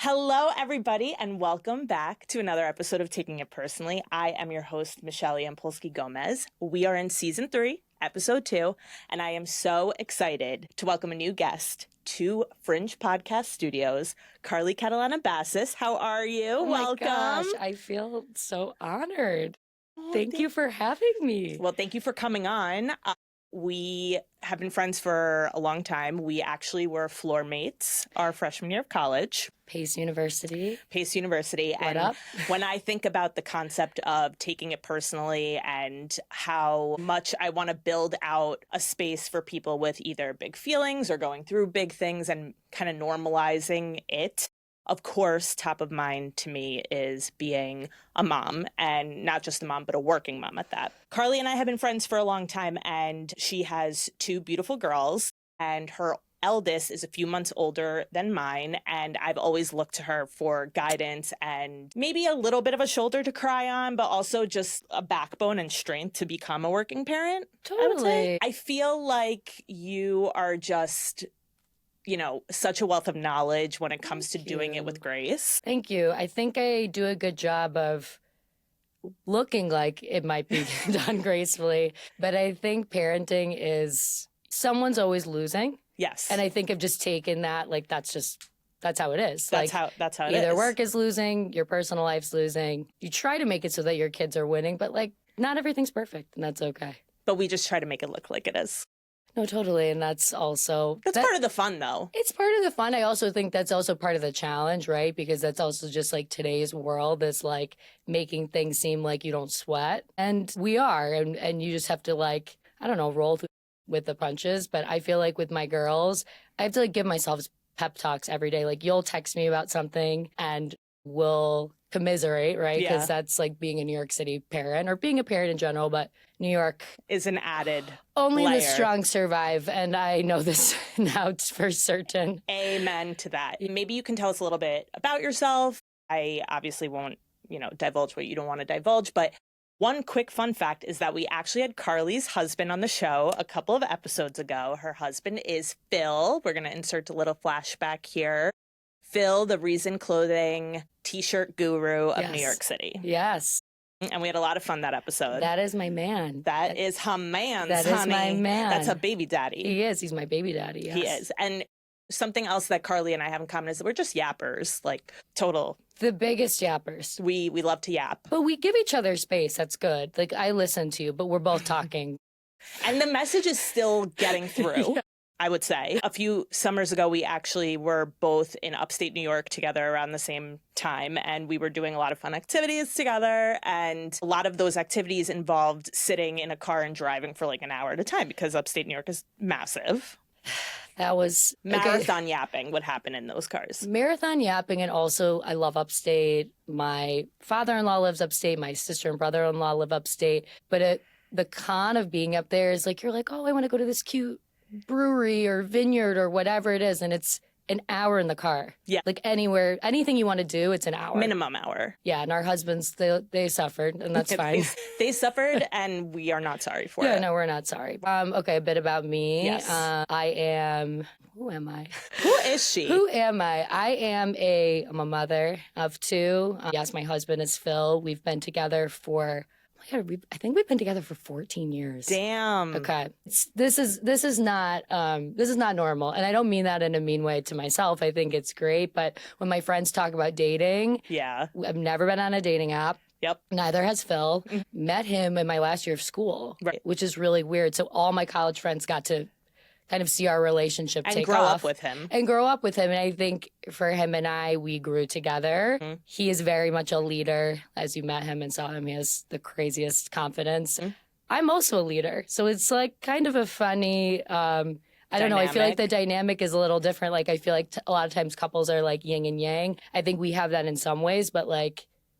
Hello, everybody, and welcome back to another episode of Taking It Personally. I am your host, Michelle Yampolsky-Gomez. We are in Season 3, Episode 2, and I am so excited to welcome a new guest to Fringe Podcast Studios, Carly Catalana Bassis. How are you? Welcome. My gosh, I feel so honored. Thank you for having me. Well, thank you for coming on. We have been friends for a long time. We actually were floor mates our freshman year of college. Pace University. And up? When I think about the concept of taking it personally and how much I want to build out a space for people with either big feelings or going through big things and kind of normalizing it, of course, top of mind to me is being a mom, and not just a mom, but a working mom at that. Carly and I have been friends for a long time, and she has 2 beautiful girls, and her eldest is a few months older than mine, and I've always looked to her for guidance and maybe a little bit of a shoulder to cry on, but also just a backbone and strength to become a working parent. Totally. I would say. I feel like you are just, such a wealth of knowledge when it comes to doing it with grace. Thank you. I think I do a good job of looking like it might be done gracefully, but I think parenting is someone's always losing. Yes. And I think I've just taken that, that's how it is. That's how it is. Either work is losing, your personal life's losing. You try to make it so that your kids are winning, but not everything's perfect, and that's okay. But we just try to make it look like it is. No, totally. And that's also... That's part of the fun, though. It's part of the fun. I also think that's also part of the challenge, right? Because that's also just today's world is making things seem like you don't sweat. And we are. And you just have to roll with the punches. But I feel like with my girls, I have to give myself pep talks every day. You'll text me about something and we'll commiserate, right? Because that's being a New York City parent or being a parent in general, but New York is an added only layer. The strong survive, and I know this now for certain. Amen to that. Maybe you can tell us a little bit about yourself. I obviously won't, divulge what you don't want to divulge, but one quick fun fact is that we actually had Carly's husband on the show a couple of episodes ago. Her husband is Phil. We're going to insert a little flashback here. Phil, the Reason Clothing t-shirt guru of New York City. Yes. And we had a lot of fun that episode. That is my man. That is her man, That honey. is my man. That's a baby daddy. He is. He's my baby daddy, yes. He is. And something else that Carly and I have in common is that we're just yappers, total. The biggest yappers. We love to yap. But we give each other space. That's good. I listen to you, but we're both talking. And the message is still getting through. I would say. A few summers ago, we actually were both in upstate New York together around the same time, and we were doing a lot of fun activities together, and a lot of those activities involved sitting in a car and driving for an hour at a time because upstate New York is massive. That was... Marathon yapping would happen in those cars. Marathon yapping, and also I love upstate. My father-in-law lives upstate. My sister and brother-in-law live upstate. But the con of being up there is you're oh, I want to go to this cute brewery or vineyard or whatever it is, and it's an hour in the car. Yeah. Anywhere, anything you want to do, it's an hour. Minimum hour. Yeah, and our husbands, they suffered, and that's fine. They suffered, and we are not sorry for it. Yeah, no, we're not sorry. Okay, a bit about me. Yes. Who am I? Who is she? Who am I? I'm a mother of 2. Yes, my husband is Phil. We've been together for... I think we've been together for 14 years. Damn. Okay. This is not normal, and I don't mean that in a mean way to myself. I think it's great, but when my friends talk about dating, I've never been on a dating app. Yep. Neither has Phil. Met him in my last year of school, right, which is really weird. So all my college friends got to kind of see our relationship take off. And grow up with him. And I think for him and I, we grew together. Mm-hmm. He is very much a leader. As you met him and saw him, he has the craziest confidence. Mm-hmm. I'm also a leader. So it's kind of a funny, I don't know. I feel like the dynamic is a little different. I feel like a lot of times couples are yin and yang. I think we have that in some ways, but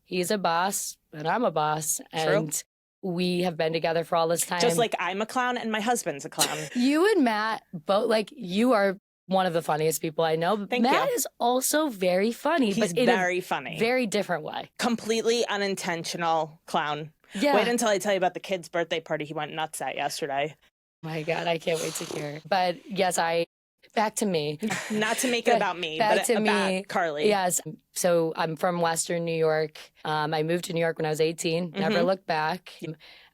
he's a boss and I'm a boss. And True. We have been together for all this time. Just like I'm a clown and my husband's a clown. You and Matt, both, you are one of the funniest people I know. Thank Matt you. is also very funny. He's but in very funny. Very different way. Completely unintentional clown. Yeah. Wait until I tell you about the kid's birthday party he went nuts at yesterday. My God, I can't wait to hear. But yes, I Back to me. Not to make it about me, Back but to about me. Carly. Yes. So I'm from Western New York. I moved to New York when I was 18. Never looked back.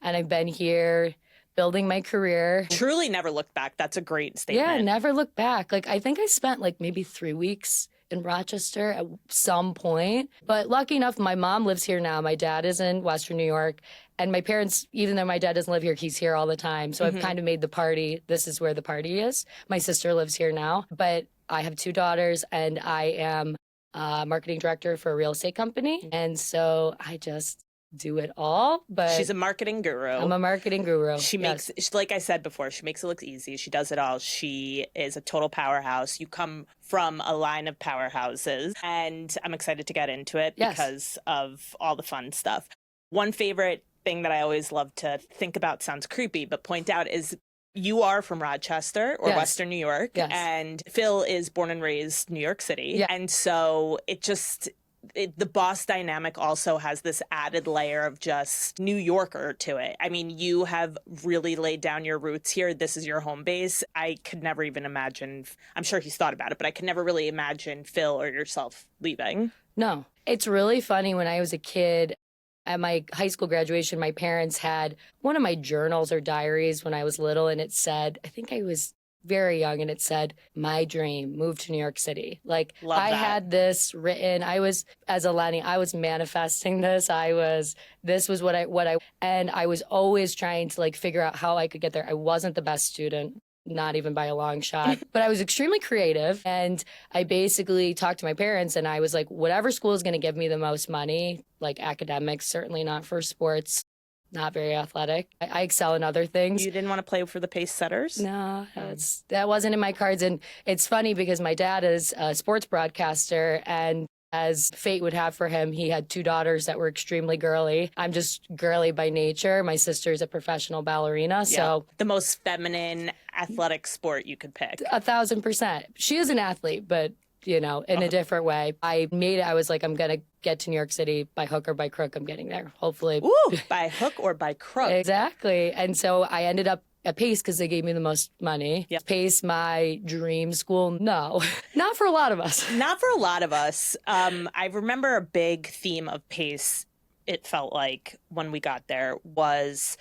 And I've been here building my career. Truly never looked back. That's a great statement. Yeah, never looked back. Like, I think I spent like maybe 3 weeks in Rochester at some point. But lucky enough, my mom lives here now. My dad is in Western New York. And my parents, even though my dad doesn't live here, he's here all the time. So I've kind of made the party, this is where the party is. My sister lives here now. But I have 2 daughters, and I am marketing director for a real estate company. And so I just do it all. But she's a marketing guru. I'm a marketing guru. She makes, like I said before, she makes it look easy. She does it all. She is a total powerhouse. You come from a line of powerhouses, and I'm excited to get into it because of all the fun stuff. One favorite thing that I always love to think about, sounds creepy, but point out, is you are from Rochester or Western New York, and Phil is born and raised New York City. And so the boss dynamic also has this added layer of just New Yorker to it. I mean, you have really laid down your roots here. This is your home base. I could never even imagine, I'm sure he's thought about it, but I could never really imagine Phil or yourself leaving. No. It's really funny. When I was a kid, at my high school graduation, my parents had one of my journals or diaries when I was little, and it said, I think I was very young, and it said, my dream, move to New York City. Like, I had this written. I was, as a Lenny, I was manifesting this. This was what I, and I was always trying to like figure out how I could get there. I wasn't the best student, not even by a long shot, but I was extremely creative. And I basically talked to my parents, and I was like, whatever school is going to give me the most money, like academics, certainly not for sports, not very athletic. I excel in other things. You didn't want to play for the pace setters? No, that wasn't in my cards. And it's funny because my dad is a sports broadcaster, and as fate would have for him, he had 2 daughters that were extremely girly. I'm just girly by nature. My sister's a professional ballerina. So the most feminine athletic sport you could pick. 1,000%. She is an athlete, but in a different way. I made it. I was like, I'm going to get to New York City by hook or by crook. I'm getting there, hopefully. Ooh, by hook or by crook. Exactly. And so I ended up at Pace because they gave me the most money. Pace, my dream school? No, not for a lot of us. Not for a lot of us. I remember a big theme of Pace, it felt like, when we got there, was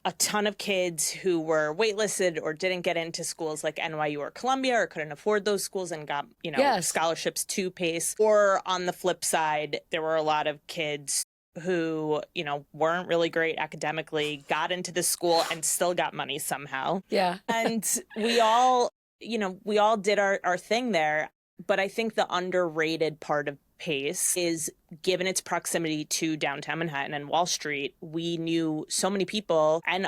a ton of kids who were waitlisted or didn't get into schools like NYU or Columbia, or couldn't afford those schools and got, scholarships to Pace. Or on the flip side, there were a lot of kids who, weren't really great academically, got into the school and still got money somehow. Yeah. And we all did our thing there. But I think the underrated part of Pace is, given its proximity to downtown Manhattan and Wall Street, we knew so many people, and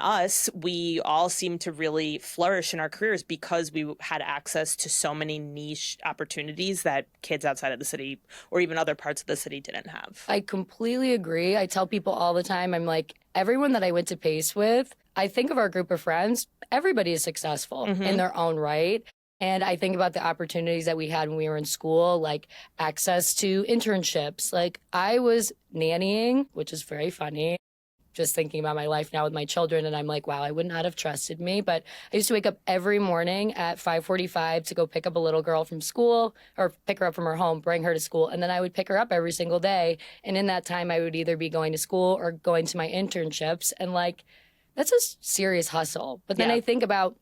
we all seemed to really flourish in our careers because we had access to so many niche opportunities that kids outside of the city or even other parts of the city didn't have. I completely agree. I tell people all the time, I'm like, everyone that I went to Pace with, I think of our group of friends, everybody is successful in their own right. And I think about the opportunities that we had when we were in school, like access to internships. Like, I was nannying, which is very funny, just thinking about my life now with my children. And I'm like, wow, I would not have trusted me. But I used to wake up every morning at 5:45 to go pick up a little girl from school, or pick her up from her home, bring her to school. And then I would pick her up every single day. And in that time, I would either be going to school or going to my internships. And like, that's a serious hustle. But then I think about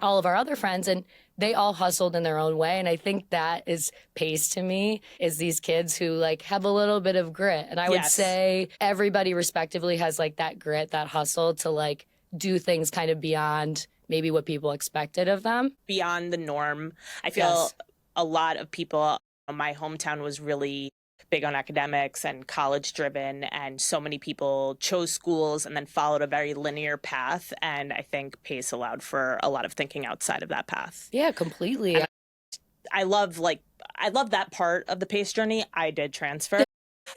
all of our other friends, and they all hustled in their own way. And I think that is Pace to me, is these kids who like have a little bit of grit. And I would say everybody respectively has like that grit, that hustle to like do things kind of beyond maybe what people expected of them. Beyond the norm. I feel a lot of people, my hometown was really big on academics and college driven, and so many people chose schools and then followed a very linear path, and I think Pace allowed for a lot of thinking outside of that path. Yeah, completely. And I love that part of the Pace journey. I did transfer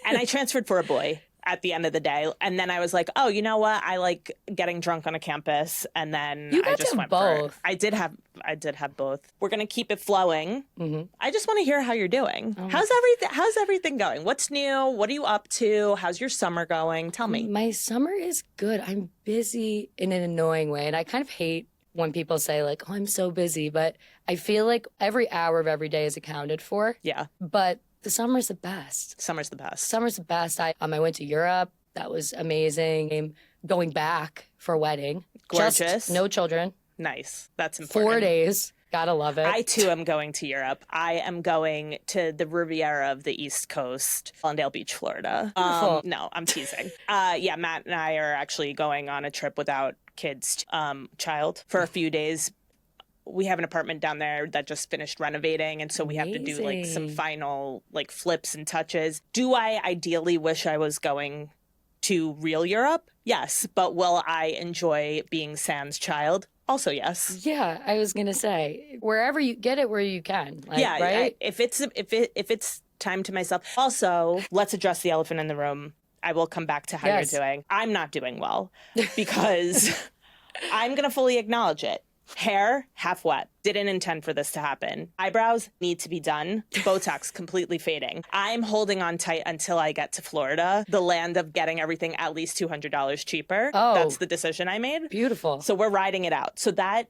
and I transferred for a boy at the end of the day, and then I was like, oh, you know what, I like getting drunk on a campus, and then I just went both. for it. I did have both. We're gonna keep it flowing. I just want to hear how you're doing. How's everything going? What's new? What are you up to? How's your summer going? Tell me. My summer is good. I'm busy in an annoying way, and I kind of hate when people say like, oh, I'm so busy, but I feel like every hour of every day is accounted for. Yeah. But the summer's the best. Summer's the best. Summer's the best. I went to Europe. That was amazing. I'm going back for a wedding. Gorgeous. Just no children. Nice. That's important. 4 days. Gotta love it. I too am going to Europe. I am going to the Riviera of the East Coast, Lawndale Beach, Florida. Beautiful. No, I'm teasing. Yeah, Matt and I are actually going on a trip without kids, child, for a few days. We have an apartment down there that just finished renovating, and so we have to do like some Amazing. final like flips and touches. Do I ideally wish I was going to real Europe? Yes, but will I enjoy being Sam's child? Also, yes. Yeah, I was gonna say wherever you get it, where you can. Like, Yeah, right. if it's time to myself. Also, let's address the elephant in the room. I will come back to how Yes. you're doing. I'm not doing well because I'm going to fully acknowledge it. Hair, half wet. Didn't intend for this to happen. Eyebrows need to be done. Botox completely fading. I'm holding on tight until I get to Florida, the land of getting everything at least $200 cheaper. Oh. That's the decision I made. Beautiful. So we're riding it out. So that,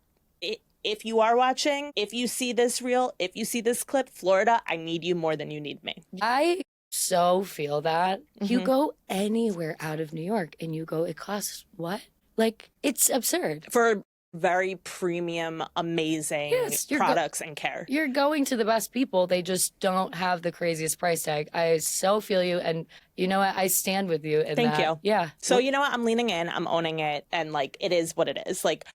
if you are watching, if you see this reel, if you see this clip, Florida, I need you more than you need me. I so feel that. You Mhm. go anywhere out of New York and you go, it costs what? Like, it's absurd. For very premium, amazing Yes, products and care. You're going to the best people. They just don't have the craziest price tag. I so feel you. And you know what? I stand with you in Thank that. you. Yeah. So you know what? I'm leaning in. I'm owning it. And like, it is what it is. Like,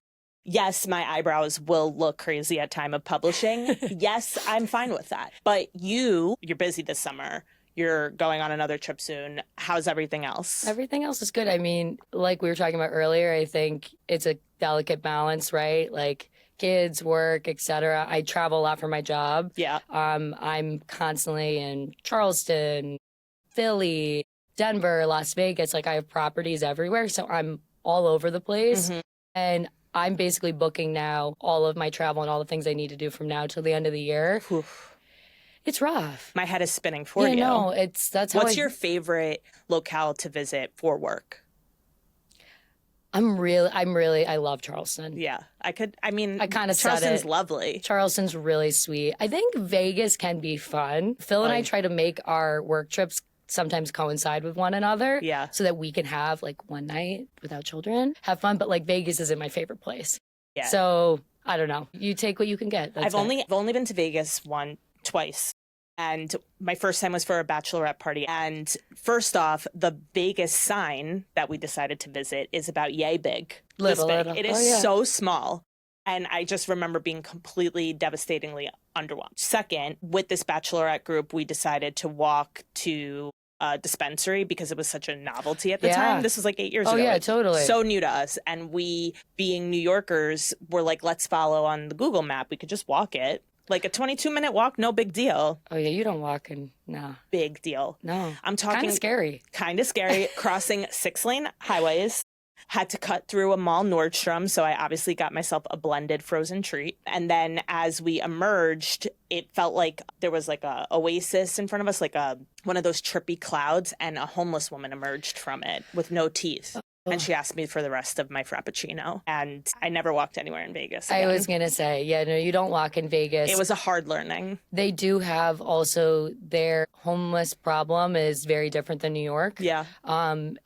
yes, my eyebrows will look crazy at time of publishing. Yes, I'm fine with that. But you're busy this summer. You're going on another trip soon. How's everything else? Everything else is good. I mean, like we were talking about earlier, I think it's a delicate balance, right? Like kids, work, etc. I travel a lot for my job. Yeah. I'm constantly in Charleston, Philly, Denver, Las Vegas. Like I have properties everywhere, so I'm all over the place. Mhm. And I'm basically booking now all of my travel and all the things I need to do from now till the end of the year. Whew. It's rough. My head is spinning for Yeah, you. no, that's how What's I- your favorite locale to visit for work? I love Charleston. Yeah, I mean, I kinda said Charleston's it. lovely. Charleston's really sweet. I think Vegas can be fun. Phil and I Fun. try to make our work trips sometimes coincide with one another. Yeah. So that we can have like one night without children, have fun. But like Vegas isn't my favorite place. Yeah. So I don't know. You take what you can get. That's I've it. only been to Vegas twice. And my first time was for a bachelorette party. And first off, the Vegas sign that we decided to visit is about yay big. This Little, big. little. It is Oh, yeah. so small. And I just remember being completely devastatingly underwhelmed. Second, with this bachelorette group, we decided to walk to a dispensary because it was such a novelty at the Yeah. time. This was like 8 years Oh ago. yeah, It's totally. so new to us. And we, being New Yorkers, were like, let's follow on the Google map. We could just walk it. Like a 22-minute walk, no big deal. Oh yeah, you don't walk in. No, Big deal. no. I'm talking Kind of scary. kind of scary. Crossing 6-lane highways. Had to cut through a mall Nordstrom, so I obviously got myself a blended frozen treat. And then as we emerged, it felt like there was like a oasis in front of us, like one of those trippy clouds, and a homeless woman emerged from it with no teeth. And she asked me for the rest of my Frappuccino. And I never walked anywhere in Vegas I again. was gonna say, yeah, no, you don't walk in Vegas. It was a hard learning. They do have also their homeless problem is very different than New York. Yeah.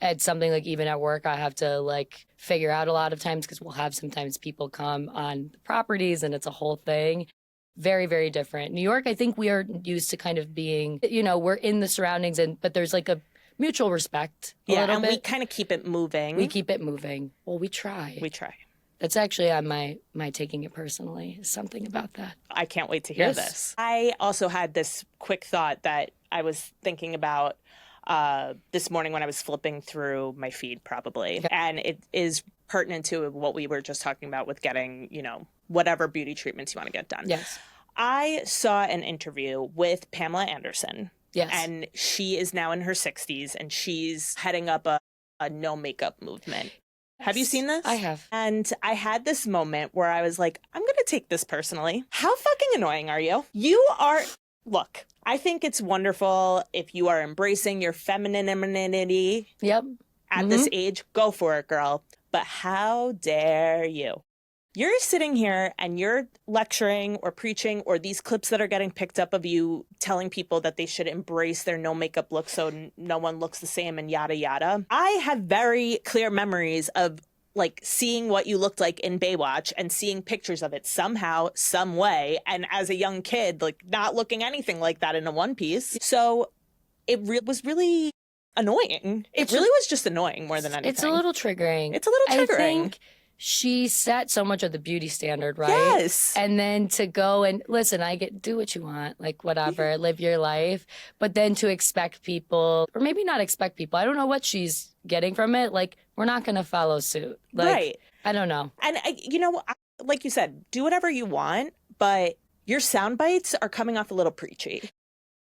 It's something like even at work, I have to like figure out a lot of times because we'll have sometimes people come on properties and it's a whole thing. Very, very different. New York, I think we are used to kind of being, we're in the surroundings but there's like a mutual respect a Yeah, little and bit. we kind of keep it moving. We keep it moving. Well, we try. We try. That's actually on my taking it personally. Something about that. I can't wait to hear Yes. this. I also had this quick thought that I was thinking about this morning when I was flipping through my feed, probably. Okay. And it is pertinent to what we were just talking about with getting, whatever beauty treatments you want to get done. Yes. I saw an interview with Pamela Anderson, Yes. and she is now in her 60s, and she's heading up a no makeup movement. Have you seen this? I have. And I had this moment where I was like, I'm going to take this personally. How fucking annoying are you? Look, I think it's wonderful if you are embracing your femininity Yep. at this age. Go for it, girl. But how dare you? You're sitting here and you're lecturing or preaching, or these clips that are getting picked up of you telling people that they should embrace their no makeup look so no one looks the same and yada yada. I have very clear memories of like seeing what you looked like in Baywatch and seeing pictures of it somehow, some way. And as a young kid, like not looking anything like that in a one piece. So it was really annoying. It really was just annoying more than anything. It's a little triggering. It's a little triggering. I think she set so much of the beauty standard, right? Yes. And then to go and listen, do what you want, like whatever, live your life. But then to expect people, or maybe not expect people, I don't know what she's getting from it. Like, we're not going to follow suit. Like, right. I don't know. And, like you said, do whatever you want, but your sound bites are coming off a little preachy.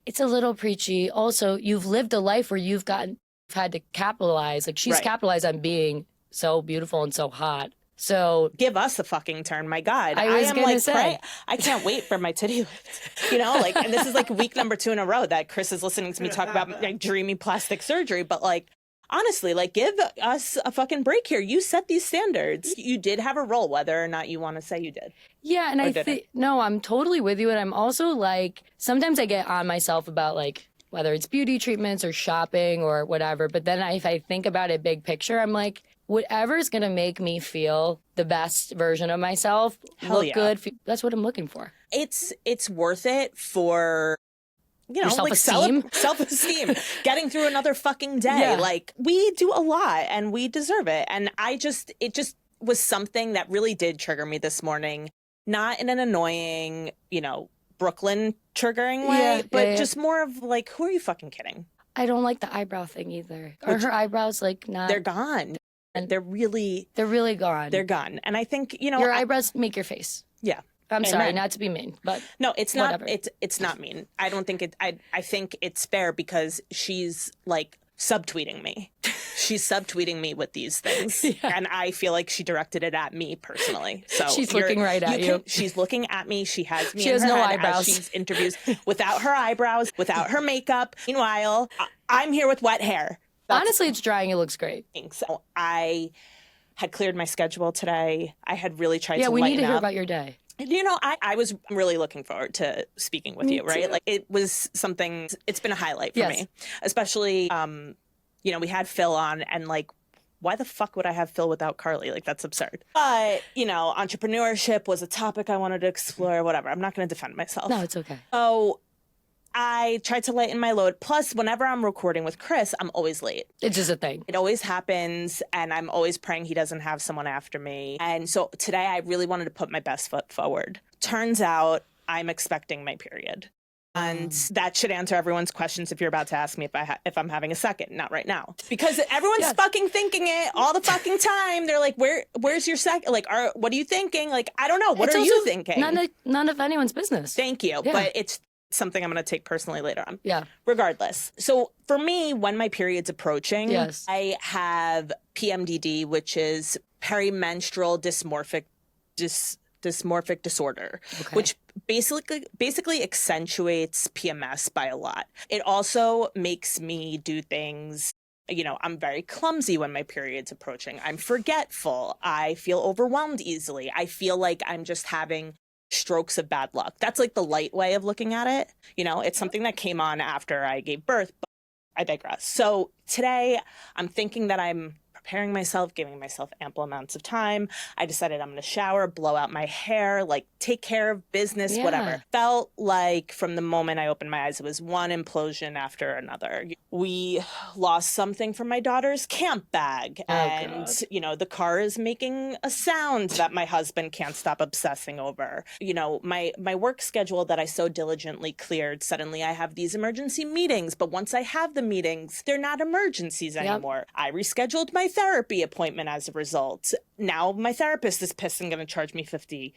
It's a little preachy. Also, you've lived a life where you've had to capitalize. Like, she's capitalized on being so beautiful and so hot. So give us a fucking turn, my God. I am like, I can't wait for my titty lift. Like, and this is like week number 2 in a row that Chris is listening to me talk about like dreamy plastic surgery. But like, honestly, like, give us a fucking break here. You set these standards. You did have a role, whether or not you want to say you did. Yeah, and I think, no, I'm totally with you. And I'm also like, sometimes I get on myself about like, whether it's beauty treatments or shopping or whatever. But then if I think about it big picture, I'm like, whatever's going to make me feel the best version of myself, look good, that's what I'm looking for. It's worth it for, self-esteem. Like self-esteem, getting through another fucking day. Yeah. Like, we do a lot and we deserve it. And it just was something that really did trigger me this morning, not in an annoying, Brooklyn triggering way, but just more of like, who are you fucking kidding? I don't like the eyebrow thing either. Are her eyebrows like not? They're gone. And they're really gone. They're gone. And I think, your eyebrows make your face. Yeah. I'm sorry, not to be mean, but no, it's not. Whatever. It's not mean. I don't think it. I think it's fair because she's like subtweeting me. She's subtweeting me with these things, and I feel like she directed it at me personally. So she's looking right at you. She's looking at me. She has me. She has no eyebrows. She's interviews without her eyebrows, without her makeup. Meanwhile, I'm here with wet hair. Honestly, it's drying. It looks great. So I had cleared my schedule today. I had really tried to lighten up. Yeah, we need to hear about your day. I was really looking forward to speaking with you, right? Too. Like, it was something, it's been a highlight for me. Especially, we had Phil on, and like, why the fuck would I have Phil without Carly? Like, that's absurd. But, entrepreneurship was a topic I wanted to explore, whatever. I'm not going to defend myself. No, it's okay. So I tried to lighten my load. Plus, whenever I'm recording with Chris, I'm always late. It's just a thing. It always happens, and I'm always praying he doesn't have someone after me. And so today I really wanted to put my best foot forward. Turns out I'm expecting my period. And that should answer everyone's questions if you're about to ask me if I'm having a second. Not right now. Because everyone's fucking thinking it all the fucking time. They're like, where's your second? Like, what are you thinking? Like, I don't know. What are you thinking? None of anyone's business. Thank you. Yeah. But it's something I'm going to take personally later on. Yeah. Regardless. So for me, when my period's approaching, I have PMDD, which is perimenstrual dysmorphic disorder, which basically accentuates PMS by a lot. It also makes me do things. I'm very clumsy when my period's approaching. I'm forgetful. I feel overwhelmed easily. I feel like I'm just having strokes of bad luck. That's like the light way of looking at it. It's something that came on after I gave birth, but I digress. So today I'm thinking that I'm preparing myself, giving myself ample amounts of time. I decided I'm going to shower, blow out my hair, like take care of business, whatever. Felt like from the moment I opened my eyes, it was one implosion after another. We lost something from my daughter's camp bag. And, the car is making a sound that my husband can't stop obsessing over. My work schedule that I so diligently cleared, suddenly I have these emergency meetings. But once I have the meetings, they're not emergencies anymore. I rescheduled my therapy appointment as a result. Now my therapist is pissed and going to charge me $50.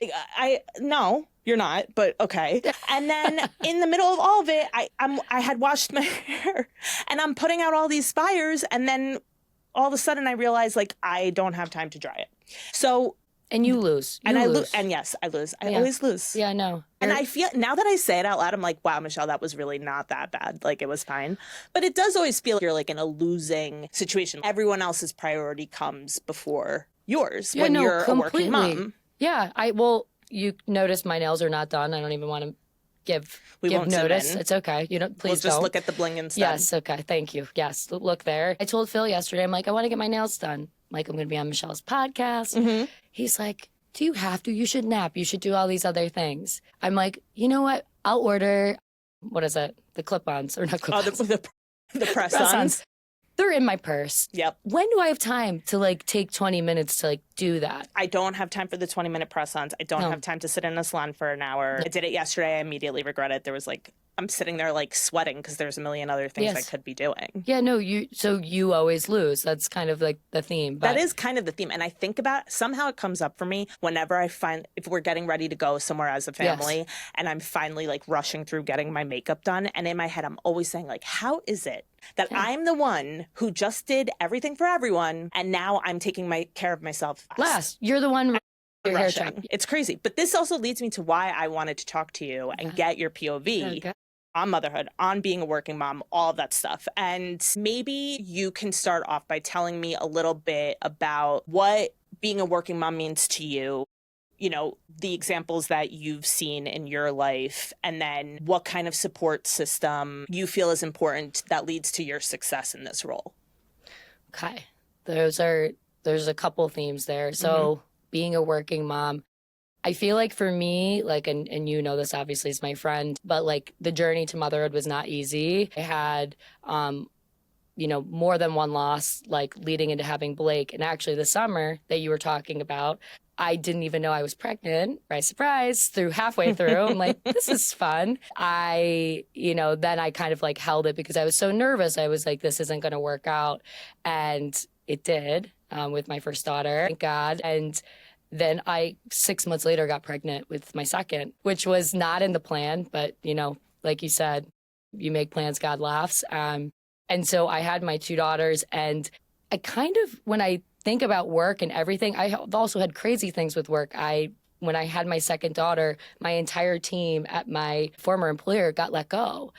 No, you're not, but okay. And then in the middle of all of it, I had washed my hair and I'm putting out all these fires, and then all of a sudden I realized like I don't have time to dry it. So and you lose. And I lose. And yes, I lose. I always lose. Yeah, I know. And I feel, now that I say it out loud, I'm like, wow, Michelle, that was really not that bad. Like, it was fine. But it does always feel like you're like in a losing situation. Everyone else's priority comes before yours when you're a working mom. Yeah. Well, you notice my nails are not done. I don't even want to give won't notice. zoom in. It's okay. You don't. Please We'll just don't. look at the bling instead. Yes. Okay. Thank you. Yes. Look there. I told Phil yesterday. I'm like, I want to get my nails done. Like, I'm going to be on Michelle's podcast. Mm-hmm. He's like, do you have to? You should nap. You should do all these other things. I'm like, you know what? I'll order. What is it? The clip-ons or not clip-ons? Oh, the press-ons. They're in my purse. Yep. When do I have time to like take 20 minutes to like do that? I don't have time for the 20-minute press-ons. I don't have time to sit in a salon for an hour. I did it yesterday. I immediately regret it. There was like, I'm sitting there like sweating because there's a million other things I could be doing. Yeah, no, so you always lose. That's kind of like the theme. That is kind of the theme. And I think about, somehow it comes up for me whenever I find, if we're getting ready to go somewhere as a family and I'm finally like rushing through getting my makeup done. And in my head, I'm always saying like, how is it that I'm the one who just did everything for everyone and now I'm taking care of myself last? You're the one your hair check. It's crazy. But this also leads me to why I wanted to talk to you and get your POV on motherhood, on being a working mom, all of that stuff. And maybe you can start off by telling me a little bit about what being a working mom means to you, you know, the examples that you've seen in your life, and then what kind of support system you feel is important that leads to your success in this role. Okay. There's a couple themes there. So being a working mom, I feel like for me, like, and you know this obviously as my friend, but like the journey to motherhood was not easy. I had, you know, more than one loss, like leading into having Blake. And actually the summer that you were talking about, I didn't even know I was pregnant, surprise, through halfway through. I'm like, this is fun. Then I kind of like held it because I was so nervous. I was like, this isn't going to work out. And it did with my first daughter, thank God. And then 6 months later, got pregnant with my second, which was not in the plan. But, you know, like you said, you make plans, God laughs. And so I had my two daughters. And I kind of, when I think about work and everything, I also had crazy things with work. When I had my second daughter, my entire team at my former employer got let go.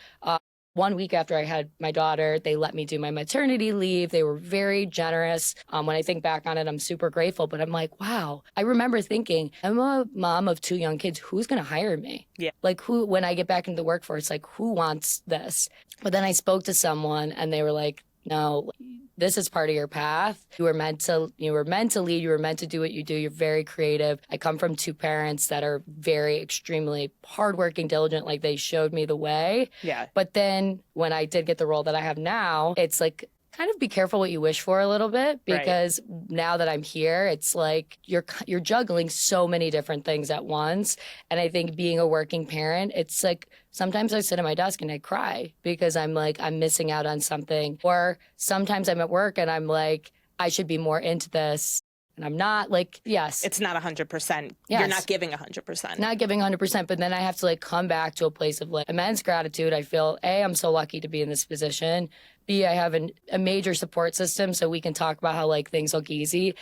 1 week after I had my daughter, they let me do my maternity leave. They were very generous. When I think back on it, I'm super grateful. But I'm like, wow. I remember thinking, I'm a mom of two young kids. Who's going to hire me? Yeah. Like when I get back into the workforce, like who wants this? But then I spoke to someone and they were like, no, this is part of your path. You were meant to lead. You were meant to do what you do. You're very creative. I come from two parents that are very extremely hardworking, diligent. Like they showed me the way. Yeah. But then when I did get the role that I have now, it's like kind of be careful what you wish for a little bit because now that I'm here, it's like you're juggling so many different things at once. And I think being a working parent, it's like sometimes I sit at my desk and I cry because I'm like, I'm missing out on something. Or sometimes I'm at work and I'm like, I should be more into this. And I'm not like, yes. It's not 100%. Yes. You're not giving 100%. Not giving 100%. But then I have to like come back to a place of like immense gratitude. I feel, A, I'm so lucky to be in this position. B, I have a major support system so we can talk about how like things look easy.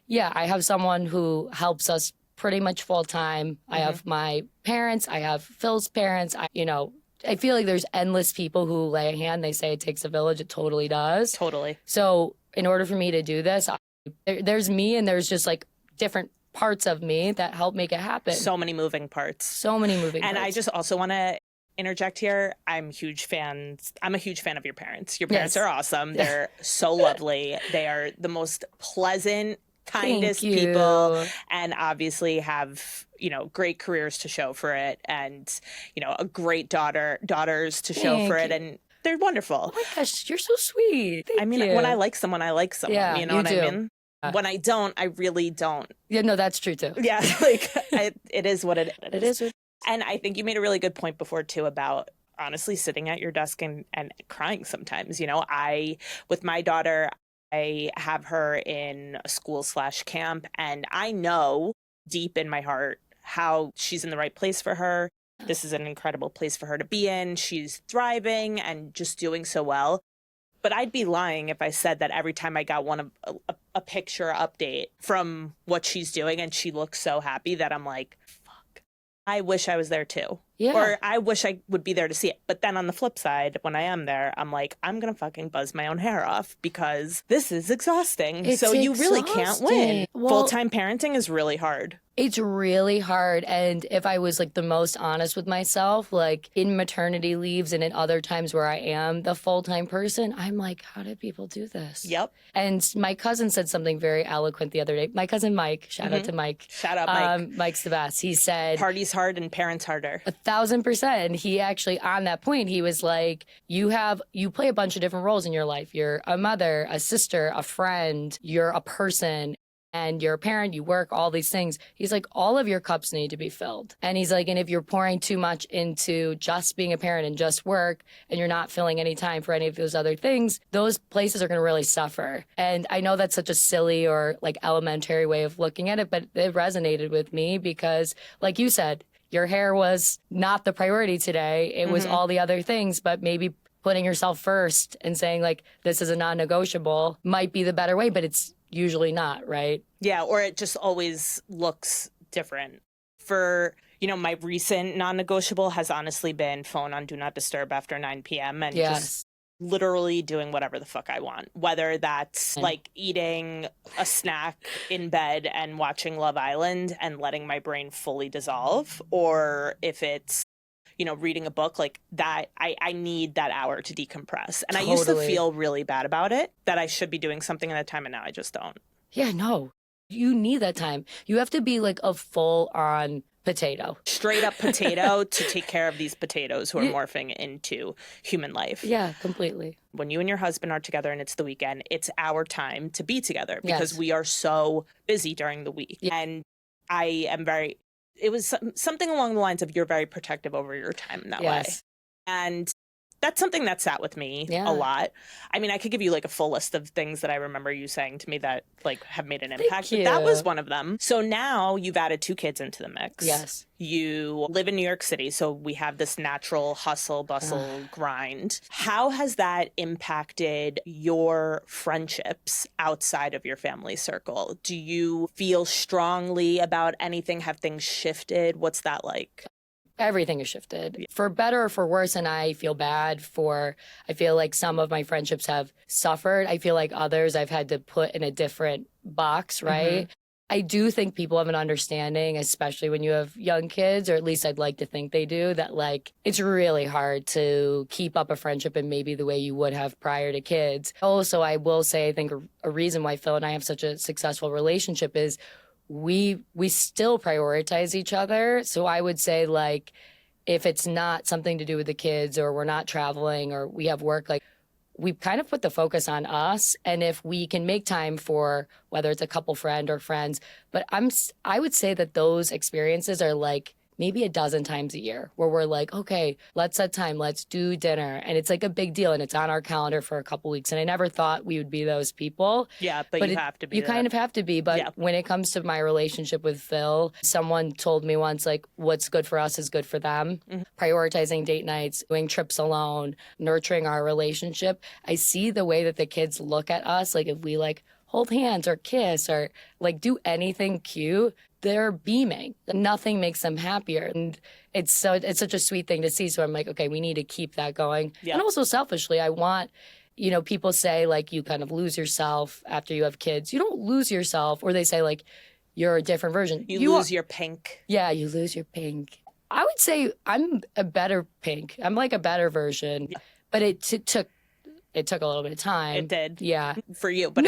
Yeah, I have someone who helps us pretty much full time. I have my parents. I have Phil's parents. I feel like there's endless people who lay a hand. They say it takes a village. It totally does. Totally. So in order for me to do this, there's me and there's just like different parts of me that help make it happen. So many moving parts. And I just also want to interject here. I'm a huge fan of your parents. Your parents are awesome. They're so lovely. They are the most pleasant, kindest people, and obviously have, great careers to show for it, and, a great daughters to show for it. And they're wonderful. Oh my gosh, you're so sweet. Thank you. When I like someone, I like someone. Yeah, you know what I mean? When I don't, I really don't. Yeah, no, that's true too. Yeah, it is what it is. And I think you made a really good point before too about honestly sitting at your desk and crying sometimes. With my daughter, I have her in a school/camp, and I know deep in my heart how she's in the right place for her. This is an incredible place for her to be in. She's thriving and just doing so well. But I'd be lying if I said that every time I got a picture update from what she's doing and she looks so happy that I'm like, fuck, I wish I was there too. Yeah. Or I wish I would be there to see it. But then on the flip side, when I am there, I'm like, I'm going to fucking buzz my own hair off because this is exhausting. You really can't win. Well, full-time parenting is really hard. It's really hard. And if I was like the most honest with myself, like in maternity leaves and in other times where I am the full-time person, I'm like, how do people do this? Yep. And my cousin said something very eloquent the other day. My cousin Mike, shout out to Mike. Shout out, Mike. Mike's the best. He said, Party's hard and parents harder. 1,000%. And he actually, on that point, he was like, you play a bunch of different roles in your life. You're a mother, a sister, a friend, you're a person, and you're a parent, you work, all these things. He's like, all of your cups need to be filled. And he's like, and if you're pouring too much into just being a parent and just work, and you're not filling any time for any of those other things, those places are going to really suffer. And I know that's such a silly or like elementary way of looking at it, but it resonated with me because, like you said, your hair was not the priority today. It was all the other things, but maybe putting yourself first and saying like, this is a non-negotiable might be the better way, but it's usually not, right? Yeah, or it just always looks different. For, my recent non-negotiable has honestly been phone on Do Not Disturb after 9 p.m. and just literally doing whatever the fuck I want. Whether that's like eating a snack in bed and watching Love Island and letting my brain fully dissolve, or if it's reading a book like that, I need that hour to decompress. And Totally. I used to feel really bad about it, that I should be doing something at that time, and now I just don't. Yeah, no. You need that time. You have to be like a full-on potato. Straight up potato to take care of these potatoes who are morphing into human life. Yeah, completely. When you and your husband are together and it's the weekend, it's our time to be together because Yes. we are so busy during the week. Yeah. And I am it was something along the lines of you're very protective over your time in that way. And that's something that sat with me a lot. I mean, I could give you like a full list of things that I remember you saying to me that like have made an impact. But that was one of them. So now you've added 2 kids into the mix. Yes. You live in New York City, so we have this natural hustle, bustle, grind. How has that impacted your friendships outside of your family circle? Do you feel strongly about anything? Have things shifted? What's that like? Everything has shifted for better or for worse. And I feel bad I feel like some of my friendships have suffered. I feel like others I've had to put in a different box, right? I do think people have an understanding, especially when you have young kids, or at least I'd like to think they do, that like it's really hard to keep up a friendship in maybe the way you would have prior to kids. Also, I will say, I think a reason why Phil and I have such a successful relationship is we still prioritize each other. So I would say, like, if it's not something to do with the kids or we're not traveling or we have work, like, we kind of put the focus on us. And if we can make time for whether it's a couple friend or friends, but I would say that those experiences are like maybe a dozen times a year where we're like, okay, let's set time, let's do dinner. And it's like a big deal and it's on our calendar for a couple weeks. And I never thought we would be those people. Yeah, but you have to be. You kind of have to be. But when it comes to my relationship with Phil, someone told me once, like, what's good for us is good for them. Prioritizing date nights, doing trips alone, nurturing our relationship. I see the way that the kids look at us, like if we like hold hands or kiss or like do anything cute, they're beaming. Nothing makes them happier. And it's such a sweet thing to see. So I'm like, okay, we need to keep that going. Yeah. And also selfishly, I want, people say like you kind of lose yourself after you have kids. You don't lose yourself. Or they say like you're a different version. You lose your pink. Yeah, you lose your pink. I would say I'm a better pink. I'm like a better version. Yeah. But it took a little bit of time. It did. Yeah. For you. But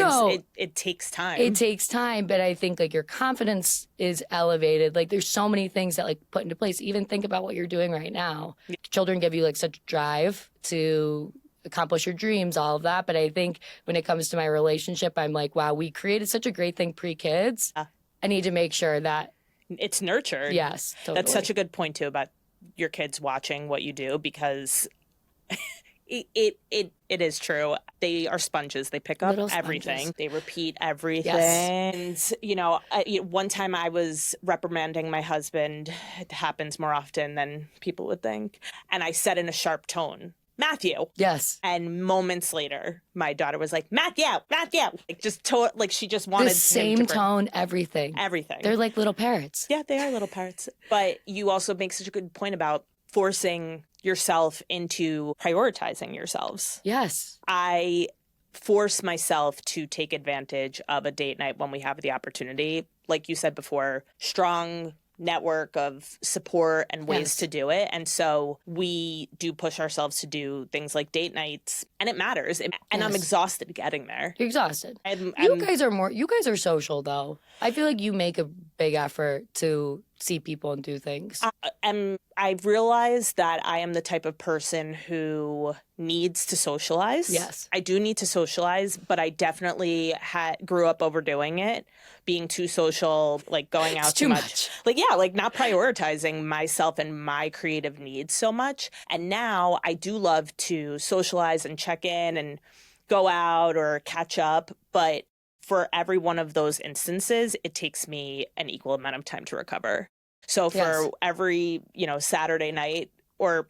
it takes time. It takes time. But I think like your confidence is elevated. Like there's so many things that like put into place. Even think about what you're doing right now. Yeah. Children give you like such drive to accomplish your dreams, all of that. But I think when it comes to my relationship, I'm like, wow, we created such a great thing pre-kids. I need to make sure that it's nurtured. Yes, totally. That's such a good point too about your kids watching what you do, because it is true. They are sponges. They pick up everything. They repeat everything. Yes. And, one time I was reprimanding my husband. It happens more often than people would think. And I said in a sharp tone, Matthew. Yes. And moments later, my daughter was like, Matthew. Like she just wanted the same tone, everything. They're like little parrots. Yeah, they are little parrots. But you also make such a good point about forcing yourself into prioritizing yourselves. Yes. I force myself to take advantage of a date night when we have the opportunity, like you said before, strong network of support and ways Yes. to do it. And so we do push ourselves to do things like date nights, and it matters. And I'm Yes. exhausted getting there. You're exhausted. You You guys are social though. I feel like you make a big effort to see people and do things. I've realized that I am the type of person who needs to socialize. Yes. I do need to socialize, but I definitely grew up overdoing it, being too social, like going out too much. Like, yeah, like not prioritizing myself and my creative needs so much. And now I do love to socialize and check in and go out or catch up. But for every one of those instances, it takes me an equal amount of time to recover. So for every, Saturday night, or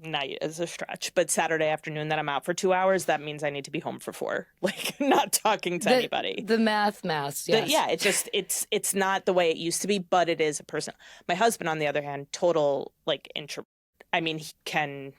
night is a stretch, but Saturday afternoon that I'm out for 2 hours, that means I need to be home for 4, like not talking to anybody. The math, yes. Yeah, it's not the way it used to be, but it is a person. My husband, on the other hand, total like introvert. I mean, he can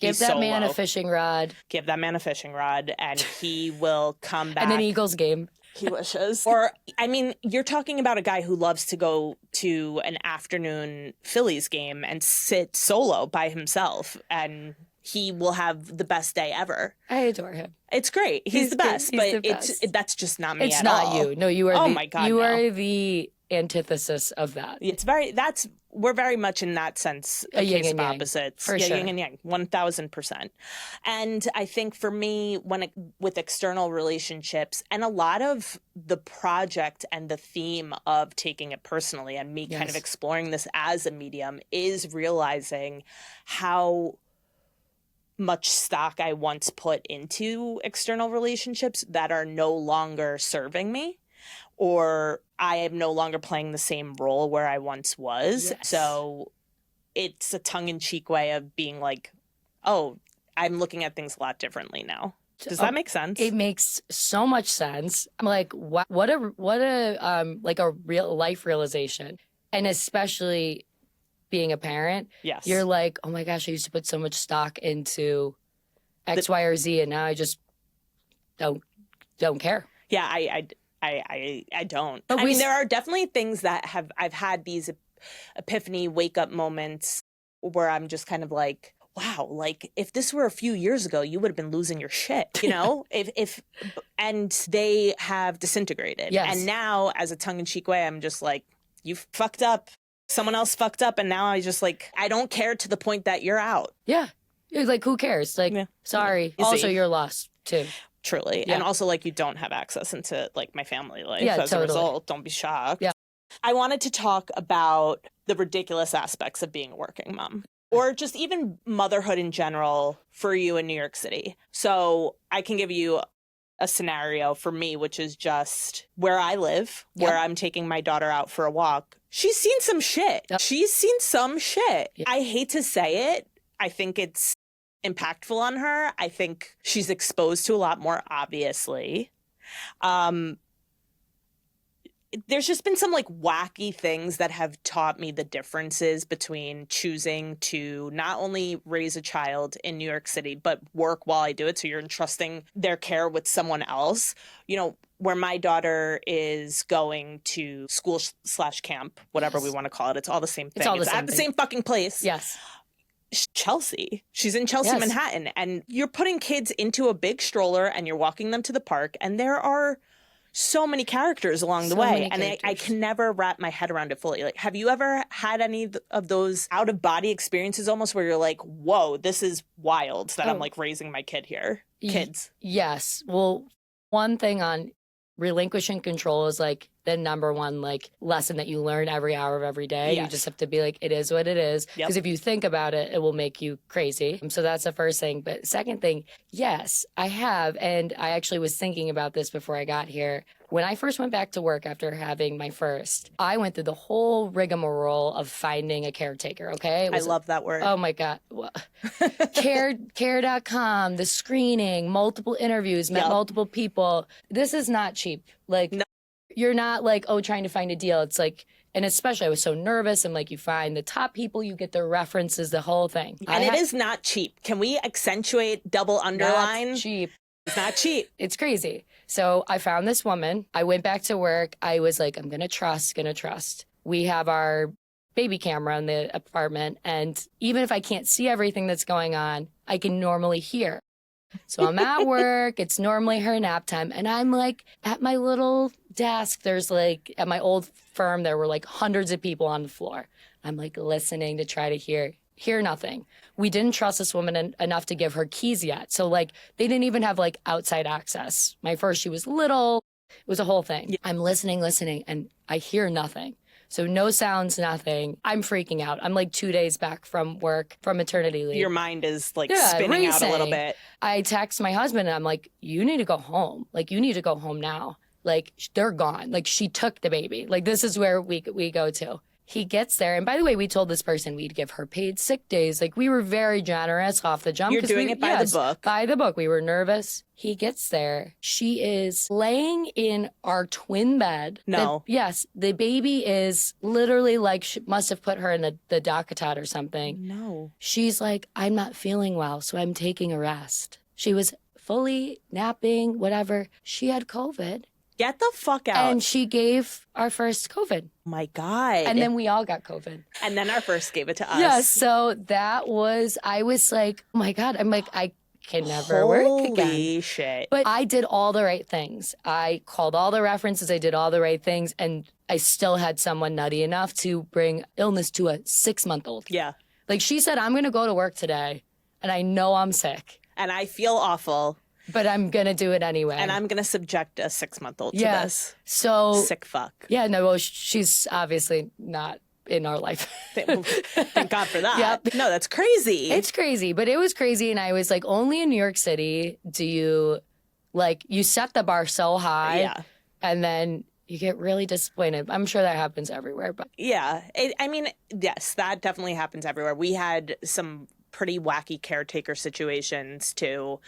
give that man a fishing rod. Give that man a fishing rod, and he will come back. And an Eagles game. He wishes. Or, I mean, you're talking about a guy who loves to go to an afternoon Phillies game and sit solo by himself, and he will have the best day ever. I adore him. It's great. He's the best, but that's just not me at all. It's not you. No, you are. Oh my God, you are the antithesis of that. We're very much in that sense a case of opposites. For sure. Yin and yang, 1000%. And I think for me, with external relationships, and a lot of the project and the theme of taking it personally and me kind of exploring this as a medium is realizing how much stock I once put into external relationships that are no longer serving me, or I am no longer playing the same role where I once was. Yes. So it's a tongue-in-cheek way of being like, oh, I'm looking at things a lot differently now. Does that make sense? It makes so much sense. I'm like, what a like a real life realization. And especially being a parent, yes, you're like, oh my gosh, I used to put so much stock into X, Y, or Z, and now I just don't care. Yeah, I don't. I mean, there are definitely things that I've had these epiphany wake up moments where I'm just kind of like, wow, like if this were a few years ago, you would have been losing your shit, and they have disintegrated. Yes. And now as a tongue in cheek way, I'm just like, you fucked up. Someone else fucked up. And now I just like, I don't care to the point that you're out. Yeah. You're like, who cares? Like, sorry. Also, you're lost too. Truly. Yeah. And also, like, you don't have access into, like, my family life as totally. a result. Don't be shocked. Yeah. I wanted to talk about the ridiculous aspects of being a working mom, or just even motherhood in general for you in New York City. So I can give you a scenario for me, which is just where I live, where I'm taking my daughter out for a walk. She's seen some shit. Yep. She's seen some shit. Yep. I hate to say it. I think it's impactful on her. I think she's exposed to a lot more, obviously. There's just been some like wacky things that have taught me the differences between choosing to not only raise a child in New York City, but work while I do it. So you're entrusting their care with someone else, where my daughter is going to school / camp, whatever we want to call it. It's all the same thing. It's at the same fucking place. Yes. Chelsea. She's in Chelsea, Manhattan. And you're putting kids into a big stroller and you're walking them to the park. And there are so many characters along the way. And I can never wrap my head around it fully. Like, have you ever had any of those out of body experiences almost where you're like, whoa, this is wild that I'm like raising my kids? Yes. Well, one thing on relinquishing control is like the number one like lesson that you learn every hour of every day. You just have to be like, it is what it is. Because if you think about it, it will make you crazy. So that's the first thing. But second thing, yes, I have. And I actually was thinking about this before I got here. When I first went back to work after having my first, I went through the whole rigmarole of finding a caretaker, okay? I love that word. Oh my God. Care.com, the screening, multiple interviews, met multiple people. This is not cheap. Like, you're not like, trying to find a deal. It's like, and especially I was so nervous. And like, you find the top people, you get their references, the whole thing. And it is not cheap. Can we accentuate, double underline? Not cheap. It's not cheap. It's crazy. So I found this woman. I went back to work. I was like, I'm going to trust. We have our baby camera in the apartment. And even if I can't see everything that's going on, I can normally hear. So I'm at work. It's normally her nap time. And I'm like at my little desk. There's like at my old firm, there were like hundreds of people on the floor. I'm like listening to try to hear nothing. We didn't trust this woman enough to give her keys yet. So like they didn't even have like outside access. My first, she was little. It was a whole thing. Yeah. I'm listening, and I hear nothing. So no sounds, nothing. I'm freaking out. I'm like 2 days back from work, from maternity leave. Your mind is like spinning out a little bit. I text my husband and I'm like, you need to go home. Like, you need to go home now. Like, they're gone. Like, she took the baby. Like, this is where we go to. He gets there. And by the way, we told this person we'd give her paid sick days. Like, we were very generous off the jump. You're doing it by the book. By the book. We were nervous. He gets there. She is laying in our twin bed. No. Yes. The baby is literally like, she must have put her in the Dakatot or something. No. She's like, I'm not feeling well, so I'm taking a rest. She was fully napping, whatever. She had COVID. Get the fuck out. And she gave our first COVID. My God. And then we all got COVID. And then our first gave it to us. Yeah, so that was, I was like, oh my God. I'm like, I can never work again. Holy shit. But I did all the right things. I called all the references. I did all the right things. And I still had someone nutty enough to bring illness to a 6-month-old. Yeah. Like she said, I'm going to go to work today. And I know I'm sick. And I feel awful. But I'm going to do it anyway. And I'm going to subject a 6-month-old to this. So sick fuck. Yeah, no, well, she's obviously not in our life. Thank God for that. Yep. No, that's crazy. It's crazy, but it was crazy. And I was like, only in New York City do you, like, you set the bar so high. Yeah. And then you get really disappointed. I'm sure that happens everywhere. But yeah. I mean, yes, that definitely happens everywhere. We had some pretty wacky caretaker situations too.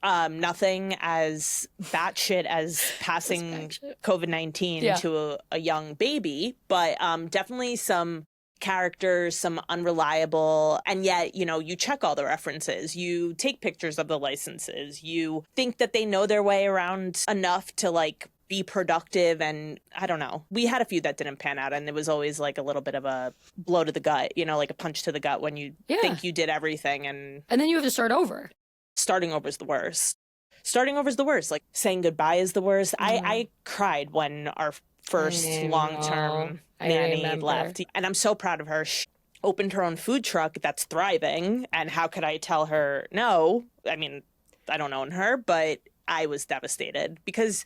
Nothing as batshit as passing COVID-19 to a young baby, but definitely some characters, some unreliable, and yet, you know, you check all the references, you take pictures of the licenses, you think that they know their way around enough to like be productive, and I don't know. We had a few that didn't pan out, and it was always like a little bit of a blow to the gut, you know, like a punch to the gut when you think you did everything, and then you have to start over. Starting over is the worst. Starting over is the worst. Like saying goodbye is the worst. I cried when our first long-term nanny left. And I'm so proud of her. She opened her own food truck that's thriving. And how could I tell her no? I mean, I don't own her, but I was devastated because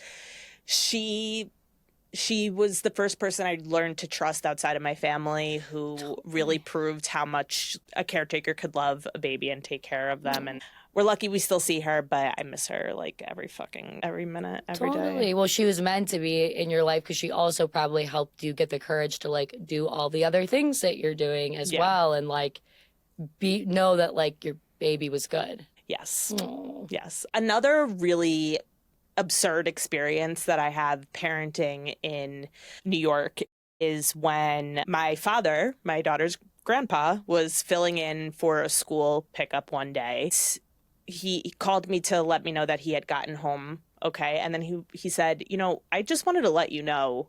she was the first person I learned to trust outside of my family, who really proved how much a caretaker could love a baby and take care of them. And we're lucky we still see her, but I miss her like every minute, every day. Totally. Well, she was meant to be in your life because she also probably helped you get the courage to like do all the other things that you're doing as well, and like know that like your baby was good. Yes. Aww. Yes. Another really absurd experience that I have parenting in New York is when my father, my daughter's grandpa, was filling in for a school pickup one day. He called me to let me know that he had gotten home okay. And then he said, you know, I just wanted to let you know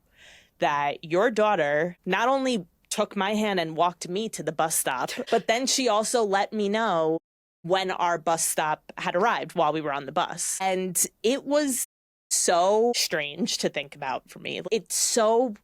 that your daughter not only took my hand and walked me to the bus stop, but then she also let me know when our bus stop had arrived while we were on the bus. And it was so strange to think about for me. It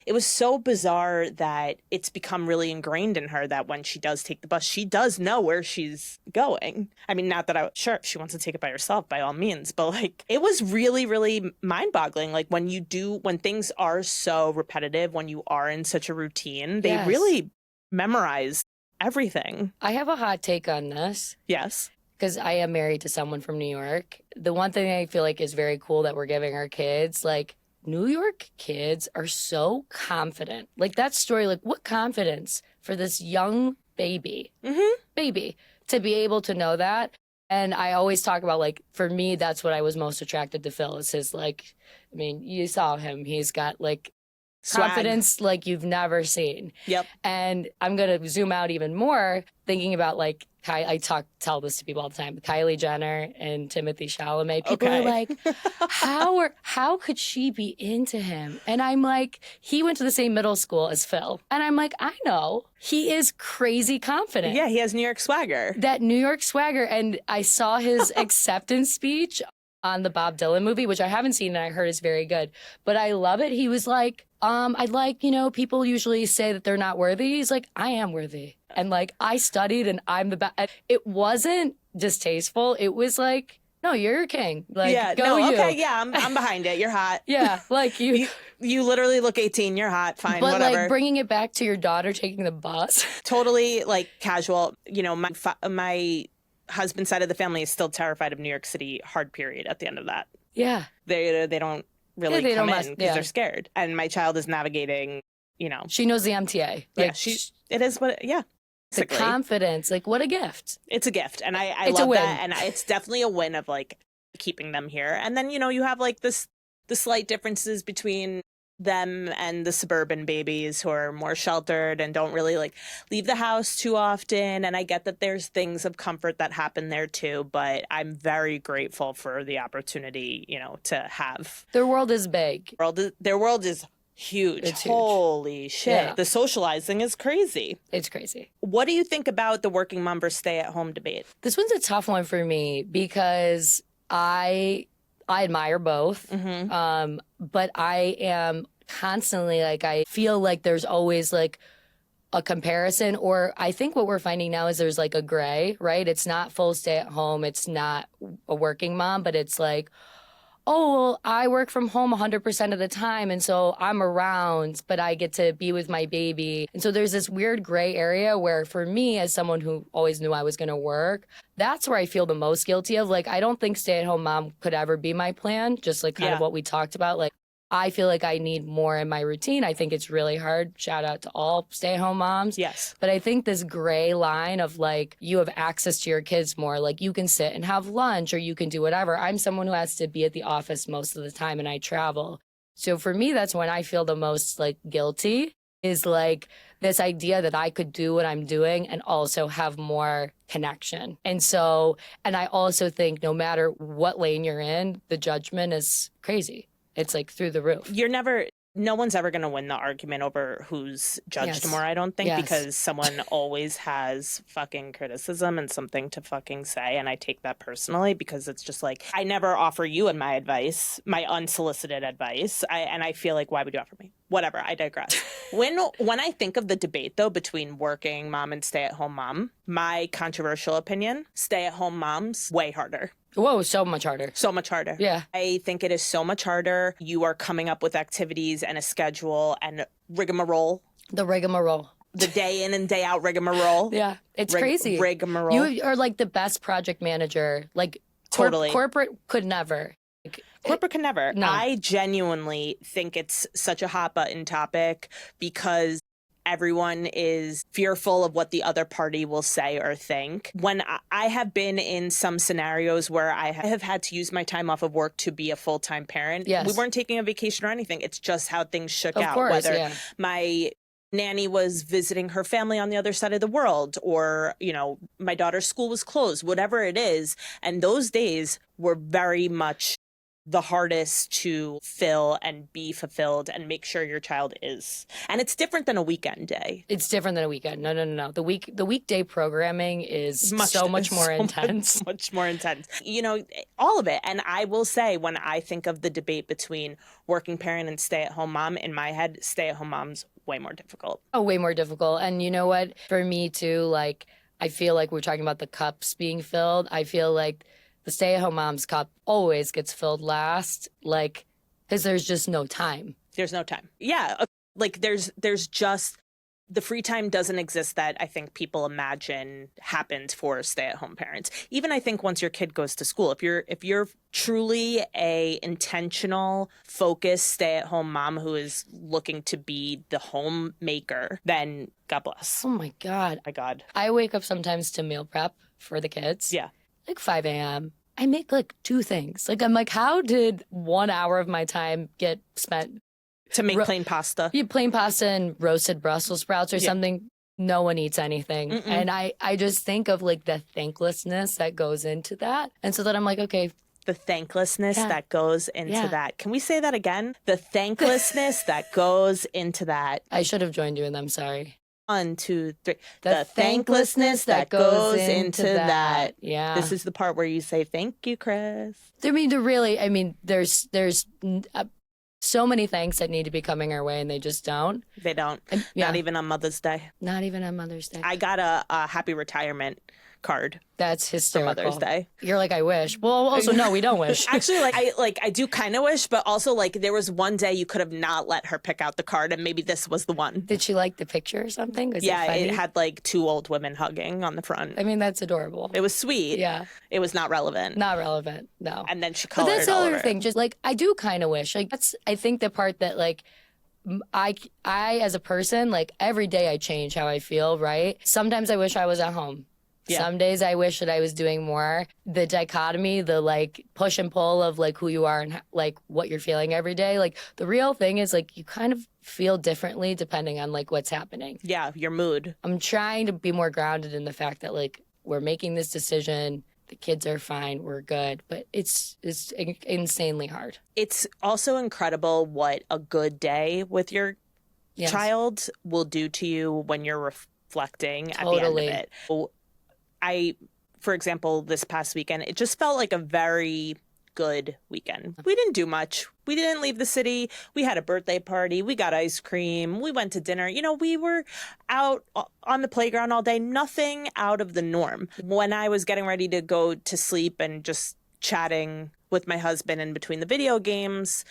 was so bizarre that it's become really ingrained in her that when she does take the bus, she does know where she's going. I mean, not that sure, if she wants to take it by herself, by all means, but like, it was really, really mind-boggling. Like when things are so repetitive, when you are in such a routine, they really memorize everything. I have a hot take on this. Yes. Because I am married to someone from New York. The one thing I feel like is very cool that we're giving our kids, like, New York kids are so confident. Like, that story, like, what confidence for this young baby, to be able to know that. And I always talk about, like, for me, that's what I was most attracted to Phil, is his, like, I mean, you saw him. He's got, like, Swag. confidence like you've never seen. Yep. And I'm going to zoom out even more, thinking about like, tell this to people all the time, Kylie Jenner and Timothy Chalamet. People are like, how could she be into him? And I'm like, he went to the same middle school as Phil. And I'm like, I know. He is crazy confident. Yeah, he has New York swagger. That New York swagger. And I saw his acceptance speech on the Bob Dylan movie, which I haven't seen and I heard is very good. But I love it. He was like, I'd like, people usually say that they're not worthy. He's like, I am worthy. And like, I studied and I'm the best. It wasn't distasteful. It was like, no, you're a king. Like, yeah, go no, you. okay, yeah, I'm behind it. You're hot. Yeah, like you literally look 18. You're hot. Fine, but whatever. Like bringing it back to your daughter taking the bus. Totally like casual. My husband's side of the family is still terrified of New York City. Hard period at the end of that. Yeah, they don't really come in because yeah. they're scared. And my child is navigating. She knows the MTA. Like, yeah, it is what. Yeah. The confidence, like what a gift. It's a gift. And I love that. And it's definitely a win of like keeping them here. And then, you have like the slight differences between them and the suburban babies who are more sheltered and don't really like leave the house too often. And I get that there's things of comfort that happen there too, but I'm very grateful for the opportunity, to have. Their world is big. Their world is huge. It's huge. Holy shit. Yeah. The socializing is crazy. It's crazy. What do you think about the working mom versus stay-at-home debate? This one's a tough one for me because I admire both. Mm-hmm. But I am constantly like, I feel like there's always like a comparison, or I think what we're finding now is there's like a gray, right? It's not full stay-at-home. It's not a working mom, but it's like, oh, well, I work from home 100% of the time, and so I'm around, but I get to be with my baby. And so there's this weird gray area where for me, as someone who always knew I was going to work, that's where I feel the most guilty of. Like, I don't think stay-at-home mom could ever be my plan, just like kind of what we talked about. Like, I feel like I need more in my routine. I think it's really hard. Shout out to all stay-at-home moms. Yes. But I think this gray line of like, you have access to your kids more. Like you can sit and have lunch or you can do whatever. I'm someone who has to be at the office most of the time and I travel. So for me, that's when I feel the most like guilty, is like this idea that I could do what I'm doing and also have more connection. And I also think no matter what lane you're in, the judgment is crazy. It's like through the roof. No one's ever going to win the argument over who's judged more, I don't think, because someone always has fucking criticism and something to fucking say. And I take that personally because it's just like, I never offer you in my advice, my unsolicited advice. And I feel like, why would you offer me? Whatever, I digress. When I think of the debate, though, between working mom and stay-at-home mom, my controversial opinion, stay-at-home moms, way harder. Whoa, so much harder. So much harder. Yeah. I think it is so much harder. You are coming up with activities and a schedule and rigmarole. The rigmarole. The day in and day out rigmarole. Yeah, it's crazy. Rigmarole. You are like the best project manager. Like, totally. Corporate could never. Corporate can never. No. I genuinely think it's such a hot button topic because everyone is fearful of what the other party will say or think. When I have been in some scenarios where I have had to use my time off of work to be a full-time parent, we weren't taking a vacation or anything. It's just how things shook out. Whether my nanny was visiting her family on the other side of the world or, my daughter's school was closed, whatever it is. And those days were very much the hardest to fill and be fulfilled and make sure your child is. And it's different than a weekend day. It's different than a weekend. No. The weekday programming is so much more intense. Much more intense. All of it. And I will say, when I think of the debate between working parent and stay-at-home mom, in my head, stay-at-home mom's way more difficult. Oh, way more difficult. And you know what? For me too, like, I feel like we're talking about the cups being filled. I feel like the stay-at-home mom's cup always gets filled last, like, because there's just no time. There's no time. Yeah. Like, there's just, the free time doesn't exist that I think people imagine happens for stay-at-home parents. Even I think once your kid goes to school, if you're truly a intentional, focused stay-at-home mom who is looking to be the homemaker, then God bless. Oh my God. My God. I wake up sometimes to meal prep for the kids. Yeah. Like 5 a.m. I make like 2 things. Like, I'm like, how did 1 hour of my time get spent To make plain pasta. You plain pasta and roasted Brussels sprouts or something. No one eats anything. And I just think of like the thanklessness that goes into that. And so then I'm like, okay. The thanklessness that goes into that. Can we say that again? The thanklessness that goes into that. I should have joined you in them. Sorry. 1, 2, 3. The thanklessness that goes into that. Yeah. This is the part where you say, thank you, Chris. There's so many thanks that need to be coming our way, and they just don't. They don't. Not even on Mother's Day. Not even on Mother's Day. I got a happy retirement card. That's hysterical. For Mother's Day. You're like, I wish. Well, also, no, we don't wish. Actually, I do kind of wish, but also like there was one day you could have not let her pick out the card, and maybe this was the one. Did she like the picture or something? Was it funny? It had like 2 old women hugging on the front. I mean, that's adorable. It was sweet. Yeah. It was not relevant. Not relevant, no. And then she colored But that's the all other over thing. it. Just like, I do kind of wish. Like, that's, I think the part that like, I as a person, like every day I change how I feel, right? Sometimes I wish I was at home. Yeah. Some days I wish that I was doing more. The dichotomy, the like push and pull of like who you are and like what you're feeling every day. Like the real thing is like you kind of feel differently depending on like what's happening. Yeah, your mood. I'm trying to be more grounded in the fact that like we're making this decision. The kids are fine. We're good. But it's insanely hard. It's also incredible what a good day with your child will do to you when you're reflecting at the end of it. For example, this past weekend, it just felt like a very good weekend. We didn't do much. We didn't leave the city. We had a birthday party. We got ice cream. We went to dinner. You know, we were out on the playground all day. Nothing out of the norm. When I was getting ready to go to sleep and just chatting with my husband in between the video games,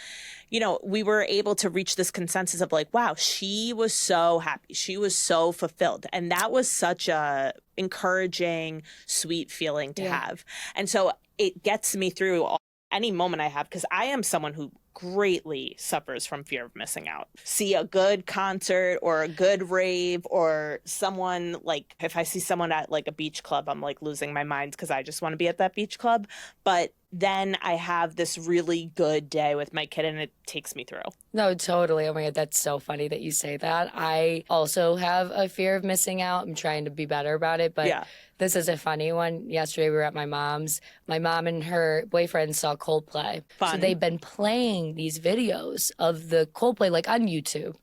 you know, we were able to reach this consensus of like, wow, she was so happy. She was so fulfilled. And that was such a encouraging, sweet feeling to have. And so it gets me through any moment I have, because I am someone who greatly suffers from fear of missing out. See a good concert or a good rave or someone, like if I see someone at like a beach club, I'm like losing my mind because I just want to be at that beach club. But then I have this really good day with my kid and it takes me through. No, totally. Oh my God, that's so funny that you say that. I also have a fear of missing out. I'm trying to be better about it, but this is a funny one. Yesterday we were at my mom's. My mom and her boyfriend saw Coldplay. Fun. So they've been playing these videos of the Coldplay like on YouTube.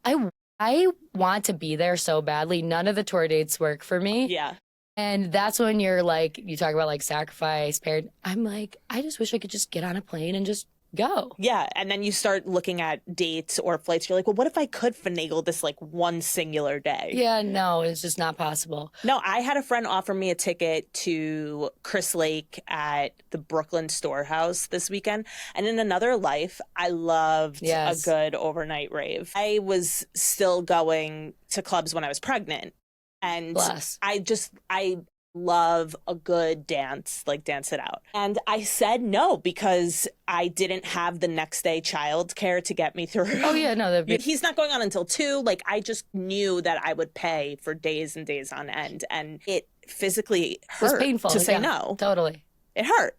I want to be there so badly. None of the tour dates work for me. Yeah. And that's when you're like, you talk about like sacrifice, parent. I'm like, I just wish I could just get on a plane and just go. Yeah. And then you start looking at dates or flights. You're like, well, what if I could finagle this like one singular day? Yeah, no, it's just not possible. No, I had a friend offer me a ticket to Chris Lake at the Brooklyn Storehouse this weekend. And in another life, I loved a good overnight rave. I was still going to clubs when I was pregnant. And I love a good dance, like dance it out. And I said no because I didn't have the next day childcare to get me through. Oh, yeah, no. He's not going on until 2. Like, I just knew that I would pay for days and days on end. And it physically hurt. It was painful to say no. Totally. It hurt.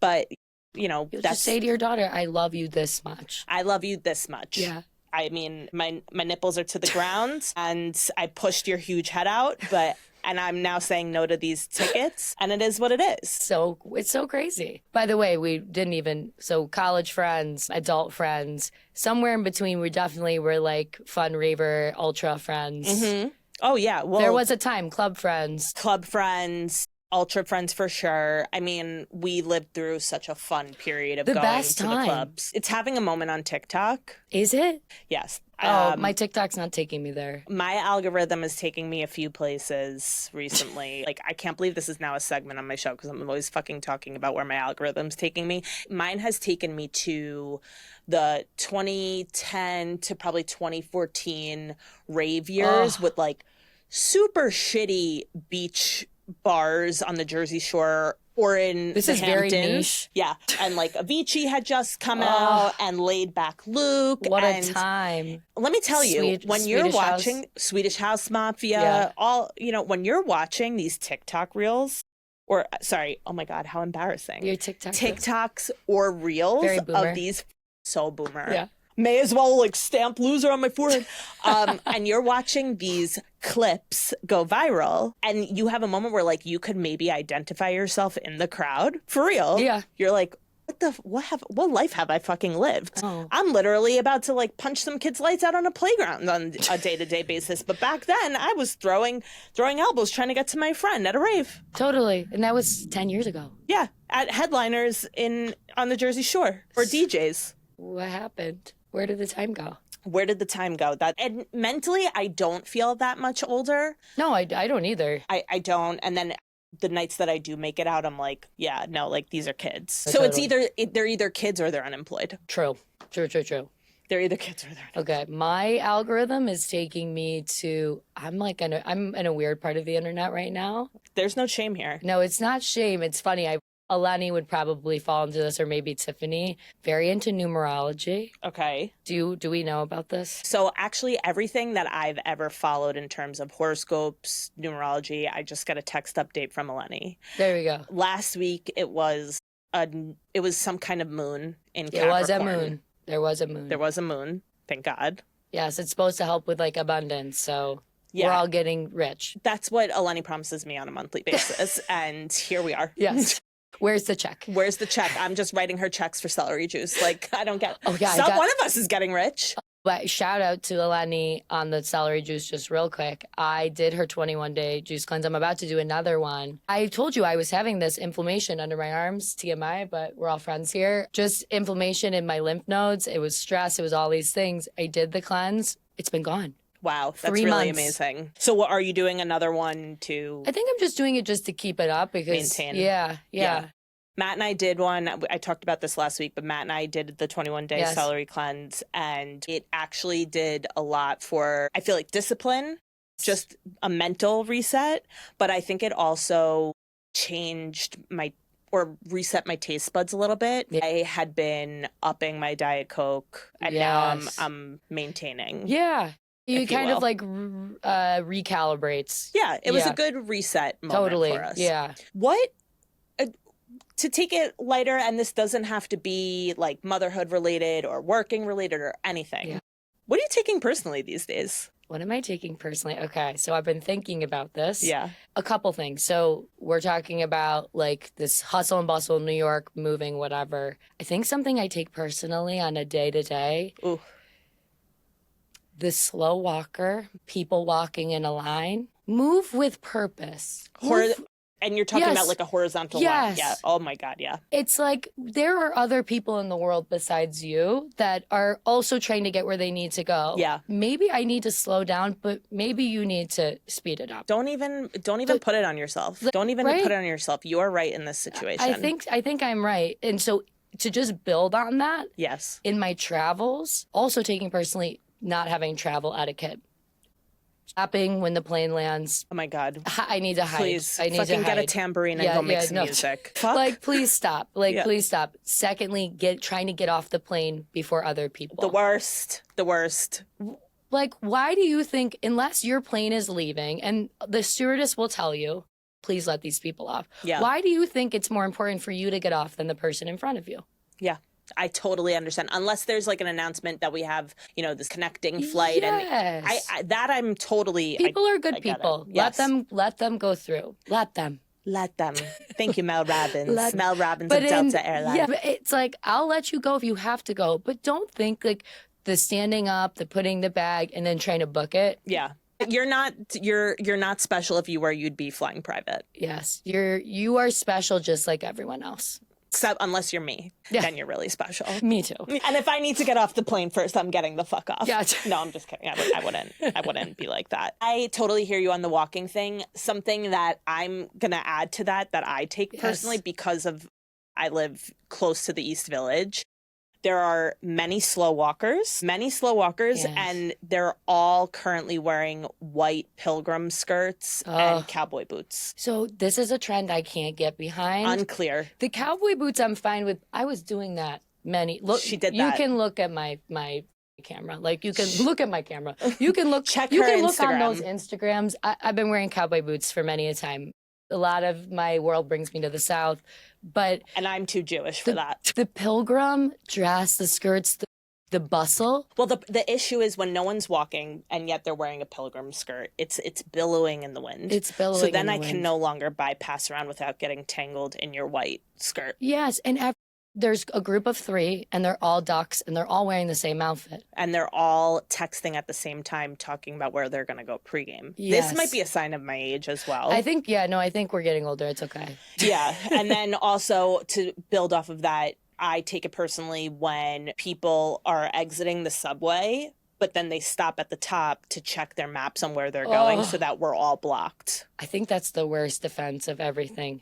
But, you know, you'll just say to your daughter, I love you this much. I love you this much. Yeah. I mean, my nipples are to the ground and I pushed your huge head out, and I'm now saying no to these tickets, and it is what it is. So it's so crazy. By the way, we didn't even, so college friends, adult friends, somewhere in between, we definitely were like fun raver, ultra friends. Mm-hmm. Oh, yeah. Well, there was a time, club friends. Club friends. Ultra friends for sure. I mean, we lived through such a fun period of going to the clubs. It's having a moment on TikTok. Is it? Yes. Oh, my TikTok's not taking me there. My algorithm is taking me a few places recently. Like, I can't believe this is now a segment on my show because I'm always fucking talking about where my algorithm's taking me. Mine has taken me to the 2010 to probably 2014 rave years with like super shitty beach bars on the Jersey Shore or in this the is Hamptons. Very niche. Yeah. And like Avicii had just come out and Laid Back Luke. What a time. Let me tell you, when you're watching Swedish House Mafia, when you're watching these TikTok reels, or sorry, oh my God, how embarrassing. Your TikToks or reels of these, so boomer. Yeah. may as well like stamp loser on my forehead. And you're watching these clips go viral and you have a moment where like you could maybe identify yourself in the crowd for real. Yeah. You're like, what life have I fucking lived? Oh. I'm literally about to like punch some kids' lights out on a playground on a day-to-day basis. But back then I was throwing elbows trying to get to my friend at a rave. Totally. And that was 10 years ago. Yeah. At headliners on the Jersey Shore or DJs. What happened? Where did the time go? Where did the time go? And mentally, I don't feel that much older. No, I don't either. I don't. And then the nights that I do make it out, I'm like, yeah, no, like these are kids. So Totally. they're either kids or they're unemployed. True. They're either kids or they're unemployed. Okay, my algorithm is taking me to. I'm in a weird part of the internet right now. There's no shame here. No, it's not shame. It's funny. Alani would probably fall into this, or maybe Tiffany. Very into numerology. Okay. Do we know about this? So actually everything that I've ever followed in terms of horoscopes, numerology, I just got a text update from Eleni. There we go. Last week it was some kind of moon in Capricorn. There was a moon. There was a moon. Thank God. Yes, it's supposed to help with like abundance. So yeah. We're all getting rich. That's what Eleni promises me on a monthly basis. And here we are. Yes. Where's the check? Where's the check? I'm just writing her checks for celery juice. Like, I don't get. Oh, yeah. One of us is getting rich. But shout out to Eleni on the celery juice just real quick. I did her 21-day juice cleanse. I'm about to do another one. I told you I was having this inflammation under my arms, TMI, but we're all friends here. Just inflammation in my lymph nodes. It was stress. It was all these things. I did the cleanse. It's been gone. Wow, that's 3 really months. amazing. So what, are you doing another one to I think I'm just doing it just to keep it up because maintain? Yeah. Matt and I did one. I talked about this last week, but Matt and I did the 21-day Yes. celery cleanse, and it actually did a lot for, I feel like, discipline, just a mental reset. But I think it also changed reset my taste buds a little bit. Yeah. I had been upping my Diet Coke, and now I'm maintaining. Yeah. You kind will. of like recalibrates. Yeah, it was Yeah. a good reset moment Totally. for us. Yeah. What, to take it lighter, and this doesn't have to be like motherhood related or working related or anything. Yeah. What are you taking personally these days? What am I taking personally? Okay, so I've been thinking about this. Yeah. A couple things. So we're talking about like this hustle and bustle, New York, moving, whatever. I think something I take personally on a day-to-day, Ooh. the slow walker, people walking in a line, move with purpose. And you're talking Yes. about like a horizontal Yes. line. Yeah. Oh my God. Yeah. It's like there are other people in the world besides you that are also trying to get where they need to go. Yeah. Maybe I need to slow down, but maybe you need to speed it up. Don't even put it on yourself. Don't even right? put it on yourself. You are right in this situation. I think I'm right. And so to just build on that Yes. in my travels, also taking personally not having travel etiquette. Stopping when the plane lands. Oh my God. I need to hide. Please I need fucking to hide. get a tambourine and go make some music. Fuck. Like, please stop. Yeah. Please stop. Secondly, trying to get off the plane before other people. The worst. The worst. Like, why do you think, unless your plane is leaving, and the stewardess will tell you, please let these people off. Yeah. Why do you think it's more important for you to get off than the person in front of you? Yeah. I totally understand. Unless there's like an announcement that we have, this connecting flight, Yes. and I'm totally. People are good I get it. people. Yes. Let them go through. Let them. Thank you, Mel Robbins. Mel Robbins But of Delta Airlines. Yeah, but it's like I'll let you go if you have to go, but don't think like the standing up, the putting the bag, and then trying to book it. Yeah. You're not special if you were. You'd be flying private. Yes, you are special just like everyone else. Except unless you're me, Yeah. then you're really special. Me too. And if I need to get off the plane first, I'm getting the fuck off. Yeah. No, I'm just kidding. I wouldn't be like that. I totally hear you on the walking thing. Something that I'm gonna add to that I take personally because I live close to the East Village. There are many slow walkers, Yes. and they're all currently wearing white pilgrim skirts and cowboy boots. So this is a trend I can't get behind. Unclear. The cowboy boots I'm fine with. I was doing that She did You that. can look at my camera. Like you can look at my camera. You can look Check you her can look on Instagram. those Instagrams. I've been wearing cowboy boots for many a time. A lot of my world brings me to the South, but And I'm too Jewish for that. the pilgrim dress, the skirts, the bustle. Well, the issue is when no one's walking and yet they're wearing a pilgrim skirt, it's billowing in the wind. It's billowing So then in the I wind. can no longer bypass around without getting tangled in your white skirt. Yes, and there's a group of 3, and they're all ducks, and they're all wearing the same outfit. And they're all texting at the same time, talking about where they're going to go pregame. Yes. This might be a sign of my age as well. I think we're getting older. It's okay. Yeah. And then also to build off of that, I take it personally when people are exiting the subway, but then they stop at the top to check their maps on where they're going so that we're all blocked. I think that's the worst defense of everything.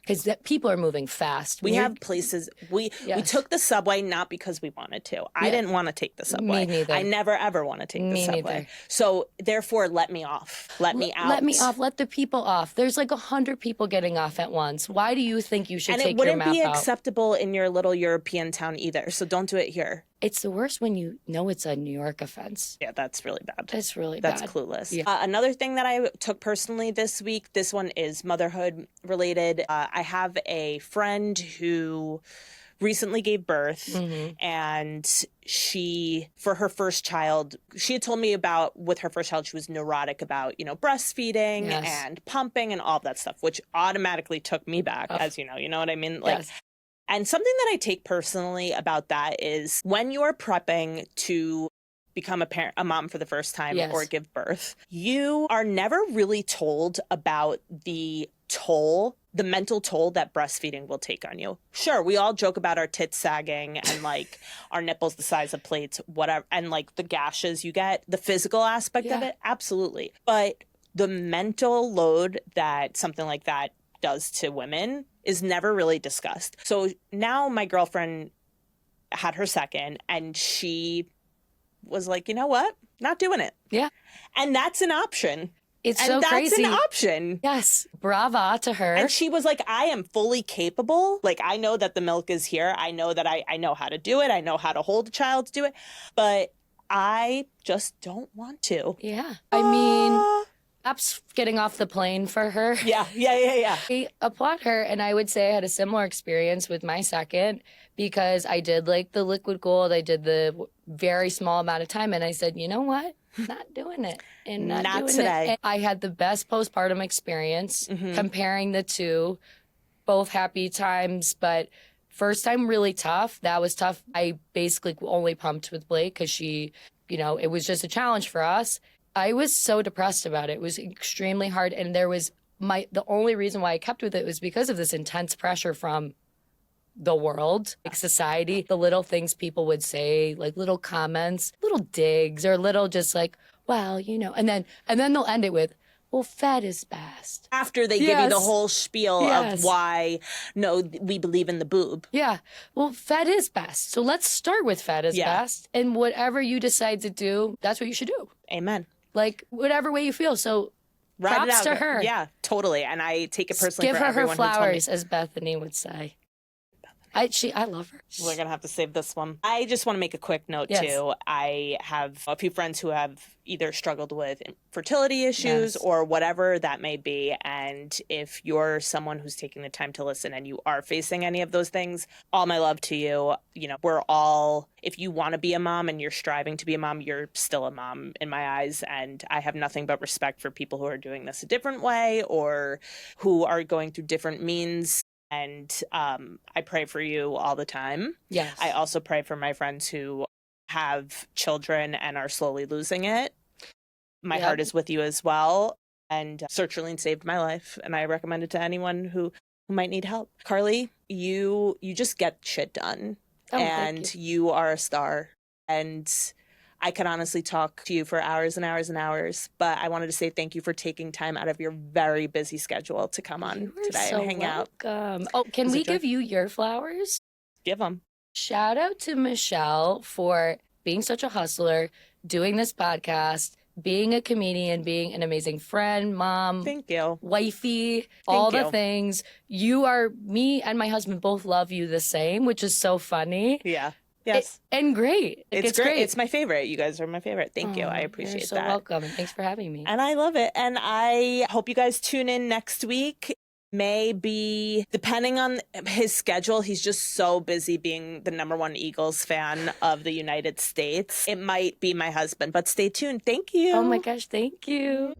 Because people are moving fast. We have places, we took the subway not because we wanted to. I didn't want to take the subway. Me neither. I never, ever want to take the subway. Neither. So therefore, let me off. Let me out. Let me off. Let the people off. There's like 100 people getting off at once. Why do you think you should take your map out? And it wouldn't be acceptable in your little European town either. So don't do it here. It's the worst when you know it's a New York offense. Yeah, that's really bad. That's really bad. That's clueless. Yeah. Another thing that I took personally this week, this one is motherhood related. I have a friend who recently gave birth and she, for her first child, she had told me about with her first child, she was neurotic about, breastfeeding and pumping and all of that stuff, which automatically took me back, as you know what I mean? Like, and something that I take personally about that is when you're prepping to become a mom for the first time or give birth, you are never really told about the mental toll that breastfeeding will take on you. Sure, we all joke about our tits sagging and like our nipples the size of plates, whatever, and like the gashes you get, the physical aspect of it, absolutely. But the mental load that something like that does to women is never really discussed. So now my girlfriend had her second and she was like, you know what? Not doing it. Yeah. And that's an option. It's so crazy. And that's an option. Yes. Brava to her. And she was like, I am fully capable. Like, I know that the milk is here. I know that I know how to do it. I know how to hold a child to do it. But I just don't want to. Yeah. I mean, perhaps getting off the plane for her. Yeah. I applaud her. And I would say I had a similar experience with my second because I did like the liquid gold. I did the very small amount of time. And I said, you know what? Not doing it. And not doing today. It. And I had the best postpartum experience comparing the two, both happy times, but first time really tough. That was tough. I basically only pumped with Blake because she, it was just a challenge for us. I was so depressed about it. It was extremely hard. And there was the only reason why I kept with it was because of this intense pressure from the world, like society, the little things people would say, like little comments, little digs, or little just like, well, and then they'll end it with, well, fed is best. After they give you the whole spiel of why, no, we believe in the boob. Yeah. Well, fed is best. So let's start with fed is best. And whatever you decide to do, that's what you should do. Amen. Like, whatever way you feel. So props to her. Yeah, totally. And I take it personally Give for her everyone her flowers, who told me. as Bethany would say. I love her. We're going to have to save this one. I just want to make a quick note, too. I have a few friends who have either struggled with fertility issues or whatever that may be. And if you're someone who's taking the time to listen and you are facing any of those things, all my love to you. We're all, if you want to be a mom and you're striving to be a mom, you're still a mom in my eyes. And I have nothing but respect for people who are doing this a different way or who are going through different means. And I pray for you all the time. Yes. I also pray for my friends who have children and are slowly losing it. My heart is with you as well. And sertraline saved my life, and I recommend it to anyone who might need help. Carly, you just get shit done, and you are a star. And I could honestly talk to you for hours and hours and hours, but I wanted to say thank you for taking time out of your very busy schedule to come on today and hang out. Oh, can we give you your flowers? Give them. Shout out to Michelle for being such a hustler, doing this podcast, being a comedian, being an amazing friend, mom. Thank you. Wifey, all the things. Me and my husband both love you the same, which is so funny. Yeah. Yes. And great. It's great. It's my favorite. You guys are my favorite. Thank you. I appreciate you're so that. welcome. And thanks for having me. And I love it. And I hope you guys tune in next week. Maybe, depending on his schedule, he's just so busy being the #1 Eagles fan of the United States. It might be my husband, but stay tuned. Thank you. Oh my gosh, thank you.